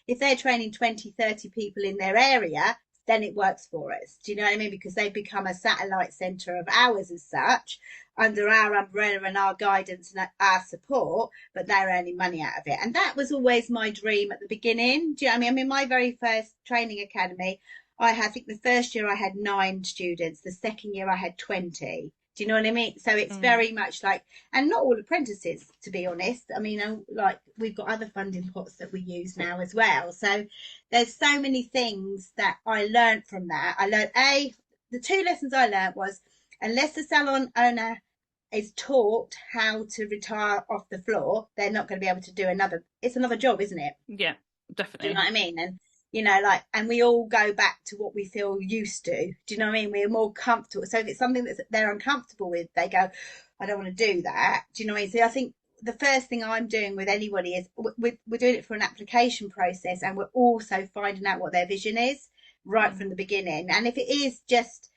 if they're training 20, 30 people in their area, then it works for us. Do you know what I mean? Because they've become a satellite centre of ours as such, under our umbrella and our guidance and our support, but they're earning money out of it. And that was always my dream at the beginning. Do you know what I mean? I mean, my very first training academy, I think the first year I had 9 students, the second year I had 20. Do you know what I mean? So it's Mm. very much like, and not all apprentices, to be honest. I mean, like we've got other funding pots that we use now as well. So there's so many things that I learned from that. I learned the 2 lessons I learned was, unless the salon owner is taught how to retire off the floor, they're not going to be able to do it's another job, isn't it? Yeah, Do you know definitely. what I mean? And like, and we all go back to what we feel used to. Do you know what I mean? We're more comfortable. So if it's something that they're uncomfortable with, they go, I don't want to do that. Do you know what I mean? So I think the first thing I'm doing with anybody is we're doing it for an application process, and we're also finding out what their vision is right Mm. from the beginning. And if it is just,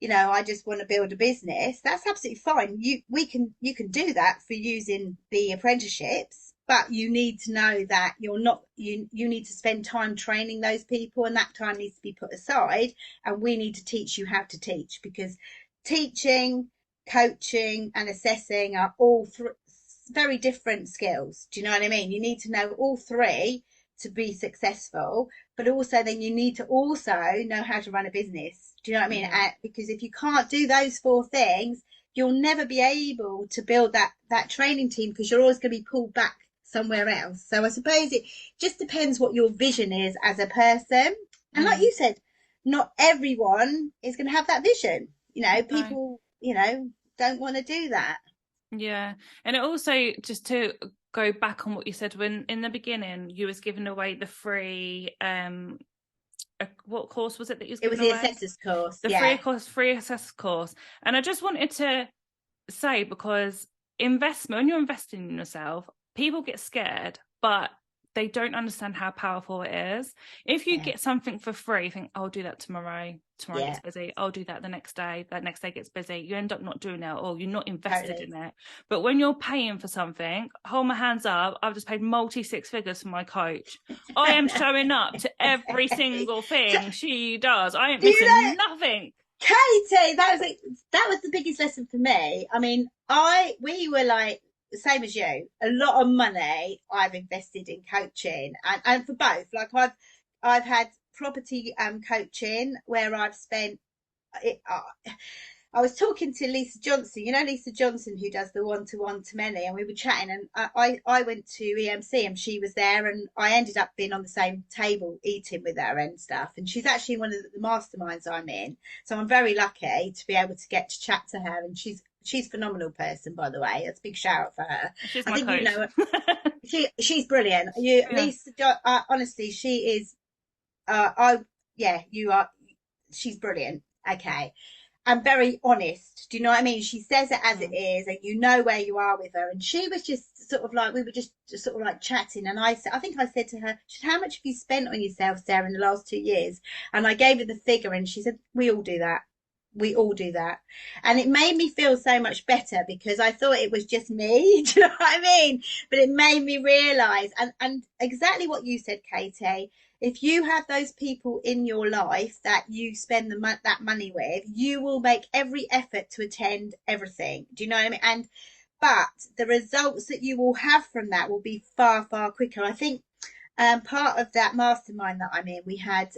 I just want to build a business, that's absolutely fine. You can do that for using the apprenticeships, but you need to know that you need to spend time training those people, and that time needs to be put aside, and we need to teach you how to teach, because teaching, coaching and assessing are all very different skills. Do you know what I mean? You need to know all three to be successful, but also then you need to also know how to run a business. Do you know what I mean? Yeah. Because if you can't do those 4 things, you'll never be able to build that training team, because you're always going to be pulled back somewhere else. So I suppose it just depends what your vision is as a person. And like Mm. you said, not everyone is going to have that vision. No. People, don't want to do that. Yeah. And it also, just to go back on what you said, when in the beginning you was giving away the free what course was it that you was It was giving the away? assessor's course. The Yeah. free assess course. And I just wanted to say, because investment, when you're investing in yourself, people get scared, but they don't understand how powerful it is. If you Yeah. get something for free, you think, I'll do that tomorrow Yeah. gets busy, I'll do that the next day, that next day gets busy, you end up not doing it, or you're not invested Totally. in it. But when you're paying for something, hold my hands up, I've just paid multi 6 figures for my coach. I am showing up to every single So, thing she does. I ain't do you know, missing nothing. Katie, that was the biggest lesson for me. I mean, we were like the same as you. A lot of money I've invested in coaching, and for both. Like I've had property coaching where I've spent it. I was talking to Lisa Johnson, you know, Lisa Johnson, who does the one-to-one to many, and we were chatting, and I went to EMC and she was there, and I ended up being on the same table eating with her and stuff. And she's actually one of the masterminds I'm in, so I'm very lucky to be able to get to chat to her. And she's a phenomenal person, by the way. That's a big shout out for her. She's I my think you coach. know she's brilliant. You, Yeah. Lisa, honestly, she is. I yeah, you are. She's brilliant. Okay, and very honest. Do you know what I mean? She says it as it Mm. is, and you know where you are with her. And she was just sort of like, we were just sort of like chatting. And I think I said to her, she said, how much have you spent on yourself, Sarah, in the last 2 years? And I gave her the figure, and she said, we all do that. We all do that. And it made me feel so much better because I thought it was just me. Do you know what I mean? But it made me realize, and exactly what you said, Katie. If you have those people in your life that you spend that money with, you will make every effort to attend everything. Do you know what I mean? And but the results that you will have from that will be far, far quicker. I think part of that mastermind that I'm in, we had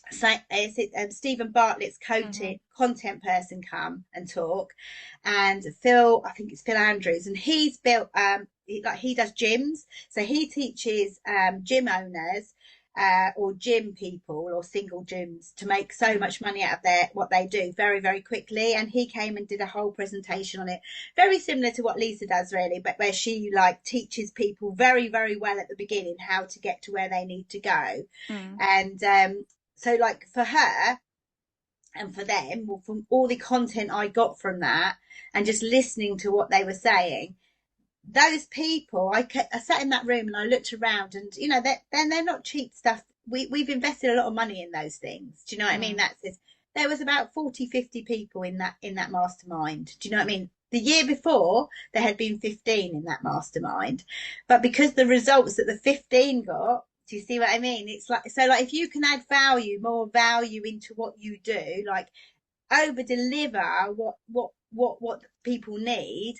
Stephen Bartlett's Mhm. content person come and talk, and Phil, I think it's Phil Andrews, and he's built he does gyms, so he teaches gym owners or gym people or single gyms to make so Mhm. much money out of their what they do very, very quickly. And he came and did a whole presentation on it, very similar to what Lisa does, really, but where she like teaches people very, very well at the beginning how to get to where they need to go. Mm. And so like for her and for them, well, from all the content I got from that and just listening to what they were saying, those people, I sat in that room and I looked around, and you know, they're not cheap stuff. We've invested a lot of money in those things. Do you know what I mean? Mm. That's it. There was about 40, 50 people in that mastermind. Do you know what I mean? The year before there had been 15 in that mastermind, but because the results that the 15 got, do you see what I mean? It's like, so like if you can add value, more value into what you do, like over deliver what people need,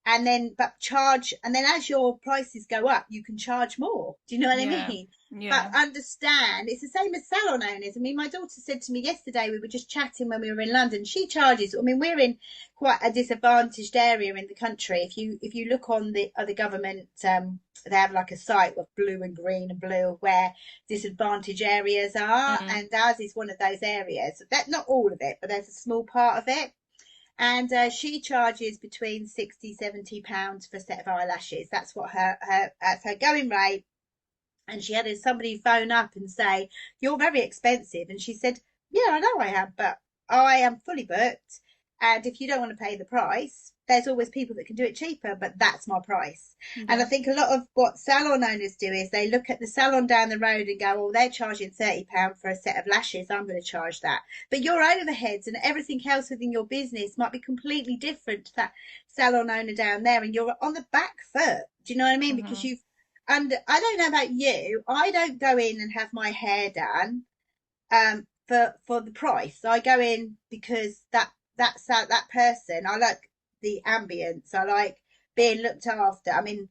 and then but charge, and then as your prices go up you can charge more. Do you know what I Yeah. mean? But Yeah. understand it's the same as salon owners. I mean, my daughter said to me yesterday, we were just chatting when we were in London, she charges, I mean, we're in quite a disadvantaged area in the country. If you look on the other government, they have like a site with blue and green and blue where disadvantaged areas are, Mm. and ours is one of those areas. That not all of it, but there's a small part of it. And she charges between 60, 70 pounds for a set of eyelashes. That's what her going rate. And she had somebody phone up and say, "You're very expensive." And she said, "Yeah, I know I am, but I am fully booked. And if you don't want to pay the price, there's always people that can do it cheaper, but that's my price." And I Yeah. think a lot of what salon owners do is they look at the salon down the road and go, "Oh, they're charging £30 for a set of lashes. I'm going to charge that." But your overheads and everything else within your business might be completely different to that salon owner down there, and you're on the back foot. Do you know what I mean? Because Mhm. you've and I don't know about you, I don't go in and have my hair done for the price. I go in because that person. I like the ambience. I like being looked after. I mean,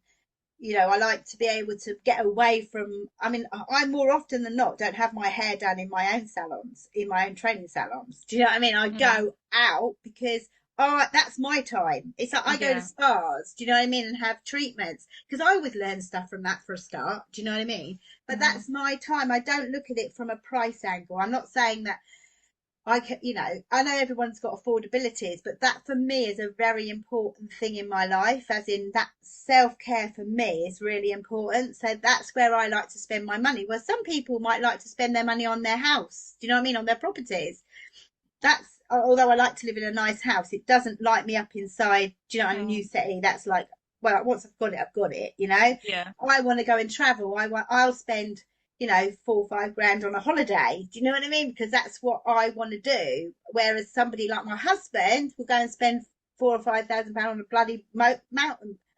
you know, I like to be able to get away from. I mean, I more often than not don't have my hair done in my own salons, in my own training salons. Do you know what I mean? I Mm. go out because that's my time. It's like I go to Yeah. spas. Do you know what I mean? And have treatments because I always learn stuff from that for a start. Do you know what I mean? But Mhm. that's my time. I don't look at it from a price angle. I'm not saying that I can, you know, I know everyone's got affordabilities, but that for me is a very important thing in my life, as in that self care for me is really important. So that's where I like to spend my money. Where some people might like to spend their money on their house, do you know what I mean? On their properties. That's, although I like to live in a nice house, it doesn't light me up inside, do you know, on a new Mm. city. That's like, well, once I've got it, you know. Yeah. I want to go and travel. I'll spend, you know, 4 or 5 grand on a holiday. Do you know what I mean? Because that's what I want to do. Whereas somebody like my husband will go and spend 4 or 5 thousand pounds on a bloody a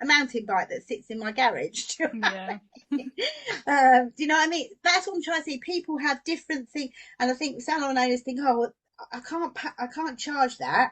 mountain bike that sits in my garage. Do you know what I Yeah. mean? Do you know what I mean? That's what I'm trying to say. People have different things, and I think salon owners think, "Oh, well, I can't charge that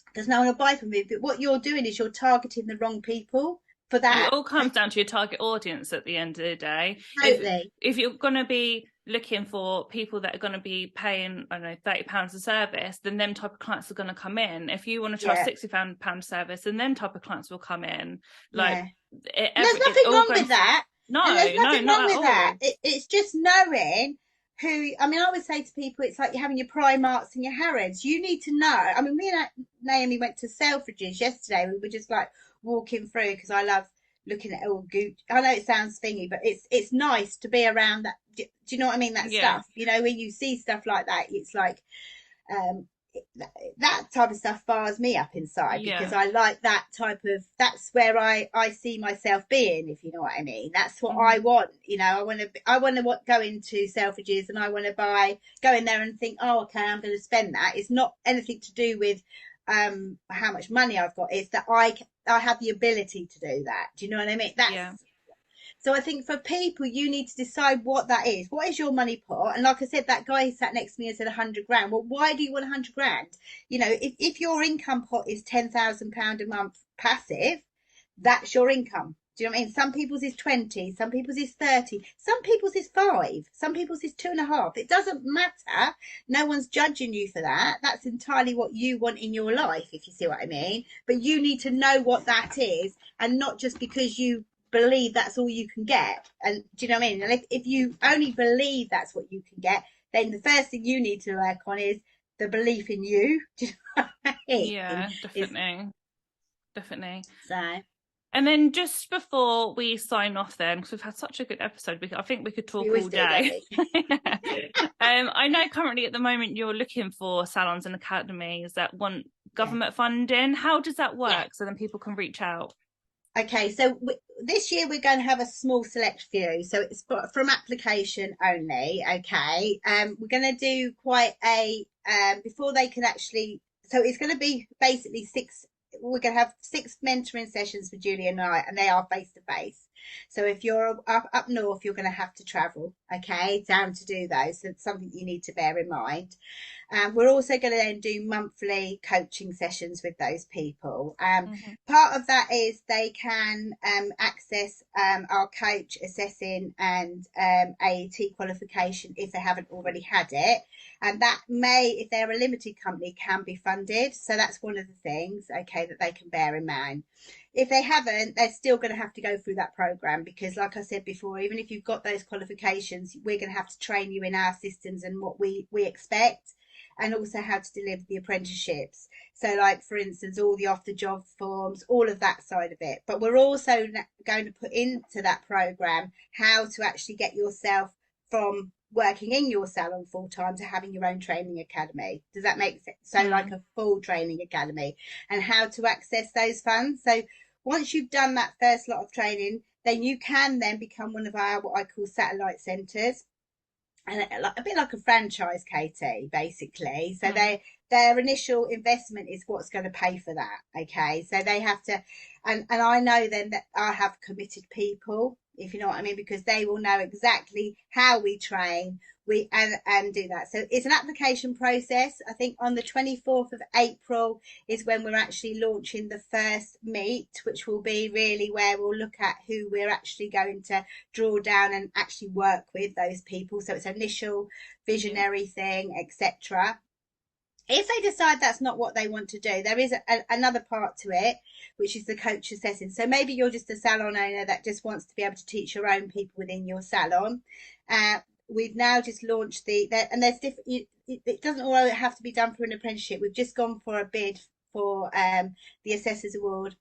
because no one will buy from me." But what you're doing is you're targeting the wrong people for It that. all comes down to your target audience at the end of the day. If Totally. if you're going to be looking for people that are going to be paying, I don't know, £30 a service, then them type of clients are going to come in. If you want to charge Yeah, £60 service, then them type of clients will come in. Like yeah. And there's it's nothing all wrong going with for, that. And there's no, nothing wrong not at with that. all. It's just knowing who, I mean, I would say to people, it's like you're having your Primarks and your Harrods. You need to know. I mean, me and Naomi went to Selfridges yesterday. We were just like walking through because I love looking at all Gucci. I know it sounds thingy, but it's nice to be around that. Do you know what I mean? That Yeah, stuff. You know, when you see stuff like that, it's like um, that type of stuff fires me up inside because yeah. I like that type of, that's where I see myself being, if you know what I mean. That's what I Hmm. want. You know, I want to go into Selfridges and I want to go in there and think, oh, okay, I'm going to spend that. It's not anything to do with how much money I've got. It's that I have the ability to do that. Do you know what I mean? That's, Yeah. so I think for people, you need to decide what that is. What is your money pot? And like I said, that guy sat next to me and said 100 grand. Well, why do you want 100 grand? You know, if your income pot is £10,000 a month passive, that's your income. Do you know what I mean? Some people's is 20, some people's is 30, some people's is 5, some people's is 2.5. It doesn't matter. No one's judging you for that. That's entirely what you want in your life, if you see what I mean. But you need to know what that is, and not just because you believe that's all you can get. And do you know what I mean? And if you only believe that's what you can get, then the first thing you need to work on is the belief in you. Do you know what I mean? Yeah, Is definitely. Definitely. so And then just before we sign off, then, because we've had such a good episode, I think we could we talk always all do, don't day. we? I know currently at the moment you're looking for salons and academies that want Yeah. government funding. How does that Yeah. work so then people can reach out? Okay, so this year we're going to have a small select few, so it's from application only. Okay, we're going to do quite a before they can actually. So it's going to be basically six. We're going to have 6 mentoring sessions for Julie and I, and they are face to face. So if you're up north, you're going to have to travel, okay, down to do those. So it's something you need to bear in mind. We're also going to then do monthly coaching sessions with those people. Hmm. Part of that is they can access our coach assessing and AET qualification if they haven't already had it. And that may, if they're a limited company, can be funded. So that's one of the things, okay, that they can bear in mind. If they haven't, they're still going to have to go through that program because, like I said before, even if you've got those qualifications, we're going to have to train you in our systems and what we expect, and also how to deliver the apprenticeships. So, like for instance, all the off the job forms, all of that side of it. But we're also going to put into that program how to actually get yourself from working in your salon full time to having your own training academy. Does that make sense? So, like Mm. a full training academy, and how to access those funds. So, once you've done that first lot of training, then you can then become one of our what I call satellite centres, and a bit like a franchise, Katie, basically. So Mm. their initial investment is what's going to pay for that. Okay, so they have to, and I know then that I have committed people, if you know what I mean, because they will know exactly how we train. And do that. So it's an application process. I think on the 24th of April is when we're actually launching the first meet, which will be really where we'll look at who we're actually going to draw down and actually work with those people. So it's an initial Yeah. visionary thing, etc. If they decide that's not what they want to do, there is another part to it, which is the coach assessing. So maybe you're just a salon owner that just wants to be able to teach your own people within your salon. Uh, we've now just launched and there's different. It doesn't all have to be done through an apprenticeship. We've just gone for a bid for the Assessors Award,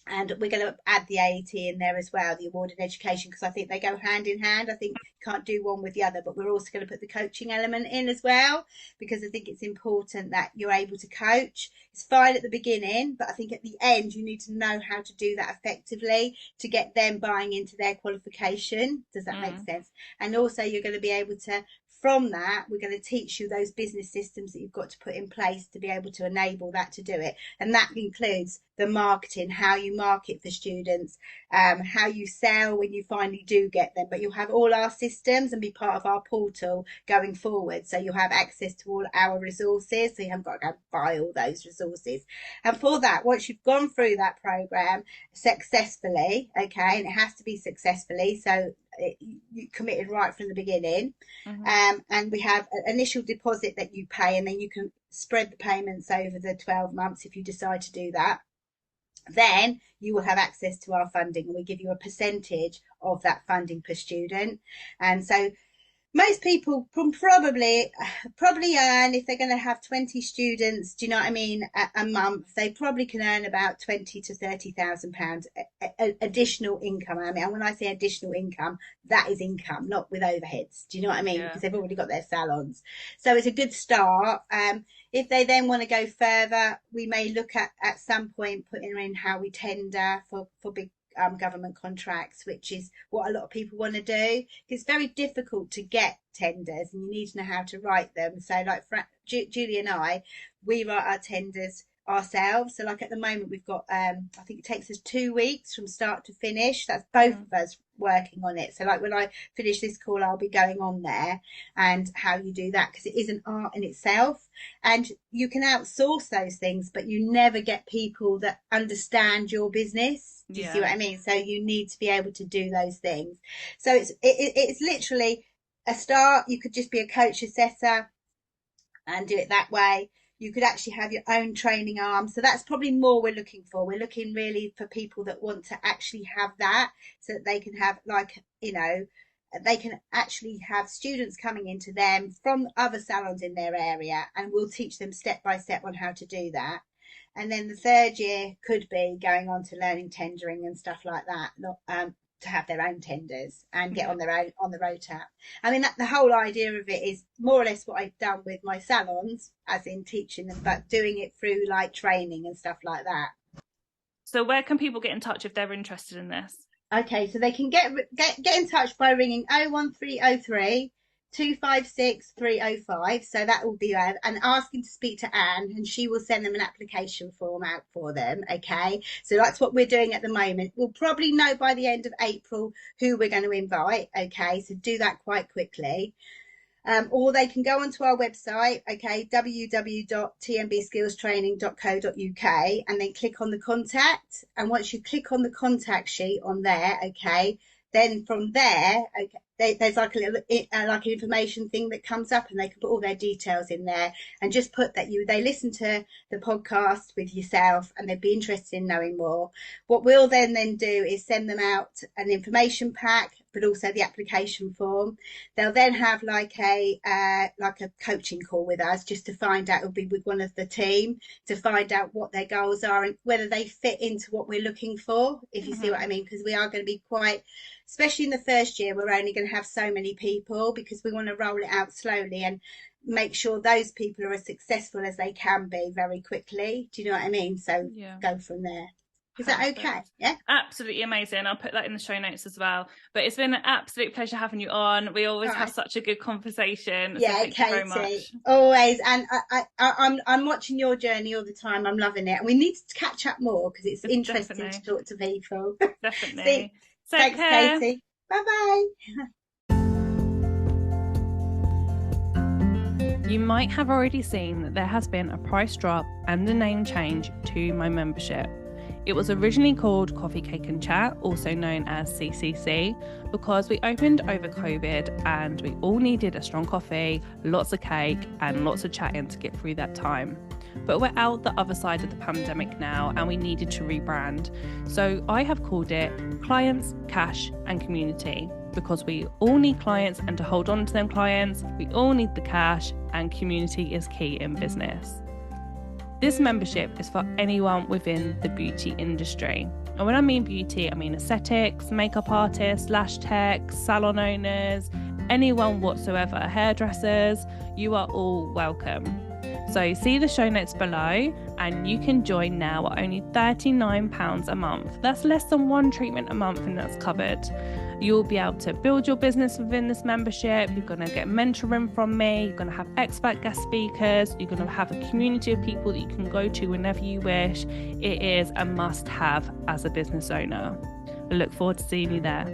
and we're going to add the AET in there as well, the award in education, because I think they go hand in hand. I think you can't do one with the other, but we're also going to put the coaching element in as well, because I think it's important that you're able to coach. It's fine at the beginning, but I think at the end you need to know how to do that effectively to get them buying into their qualification. Does that make Mm. sense? And also you're going to be able to, from that, we're going to teach you those business systems that you've got to put in place to be able to enable that to do it. And that includes the marketing, how you market for students, how you sell when you finally do get them. But you'll have all our systems and be part of our portal going forward. So you'll have access to all our resources. So you haven't got to go buy all those resources. And for that, once you've gone through that program successfully, okay, and it has to be successfully. So you committed right from the beginning. Mm-hmm. And we have an initial deposit that you pay, and then you can spread the payments over the 12 months if you decide to do that. Then you will have access to our funding, and we give you a percentage of that funding per student. And so most people probably earn, if they're going to have 20 students, do you know what I mean, a month, they probably can earn about 20 to 30,000 pounds additional income. I mean, and when I say additional income, that is income, not with overheads, do you know what I mean, because they've already got their salons. So it's a good start. If they then want to go further, we may look at some point putting in how we tender for big government contracts, which is what a lot of people want to do. It's very difficult to get tenders, and you need to know how to write them. So like Julie and we write our tenders ourselves. So like at the moment we've got I think it takes us 2 weeks from start to finish. That's both of us working on it. So like when I finish this call, I'll be going on there and how you do that, because it is an art in itself, and you can outsource those things, but you never get people that understand your business. Do you see what I mean? So you need to be able to do those things. So it's literally a start. You could just be a coach assessor and do it that way. You could actually have your own training arm. So that's probably more we're looking for. We're looking really for people that want to actually have that, so that they can have, like, you know, they can actually have students coming into them from other salons in their area, and we'll teach them step by step on how to do that. And then the third year could be going on to learning tendering and stuff like that, to have their own tenders and get on their own on the rota. I mean, the whole idea of it is more or less what I've done with my salons, as in teaching them, but doing it through like training and stuff like that. So where can people get in touch if they're interested in this? Okay, so they can get in touch by ringing 01303 256 305. So that will be there, and asking to speak to Anne, and she will send them an application form out for them. Okay, so that's what we're doing at the moment. We'll probably know by the end of April who we're going to invite. Okay, so do that quite quickly. Or they can go onto our website, okay, www.tmbskillstraining.co.uk, and then click on the contact. And once you click on the contact sheet on there, okay, then from there, okay, there's like a little like an information thing that comes up, and they can put all their details in there and just put that they listen to the podcast with yourself and they'd be interested in knowing more. What we'll then do is send them out an information pack, but also the application form. They'll then have like a coaching call with us, just to find out. It'll be with one of the team to find out what their goals are and whether they fit into what we're looking for, if you see what I mean, because we are going to be quite, especially in the first year, we're only going to have so many people, because we want to roll it out slowly and make sure those people are as successful as they can be very quickly. Do you know what I mean? So go from there. Is that okay? Yeah. Absolutely amazing. I'll put that in the show notes as well. But it's been an absolute pleasure having you on. We always have such a good conversation. Yeah, so thank you very much. Always. And I'm watching your journey all the time. I'm loving it. And we need to catch up more, because it's interesting to talk to people. Definitely. Thanks, care. Katie. Bye-bye. You might have already seen that there has been a price drop and a name change to my membership. It was originally called Coffee, Cake and Chat, also known as CCC, because we opened over COVID and we all needed a strong coffee, lots of cake and lots of chatting to get through that time. But we're out the other side of the pandemic now and we needed to rebrand. So I have called it Clients, Cash and Community, because we all need clients, and to hold on to them clients, we all need the cash, and community is key in business. This membership is for anyone within the beauty industry. And when I mean beauty, I mean aesthetics, makeup artists, lash techs, salon owners, anyone whatsoever, hairdressers, you are all welcome. So see the show notes below and you can join now at only £39 a month. That's less than one treatment a month, and that's covered. You'll be able to build your business within this membership. You're going to get mentoring from me. You're going to have expert guest speakers. You're going to have a community of people that you can go to whenever you wish. It is a must-have as a business owner. I look forward to seeing you there.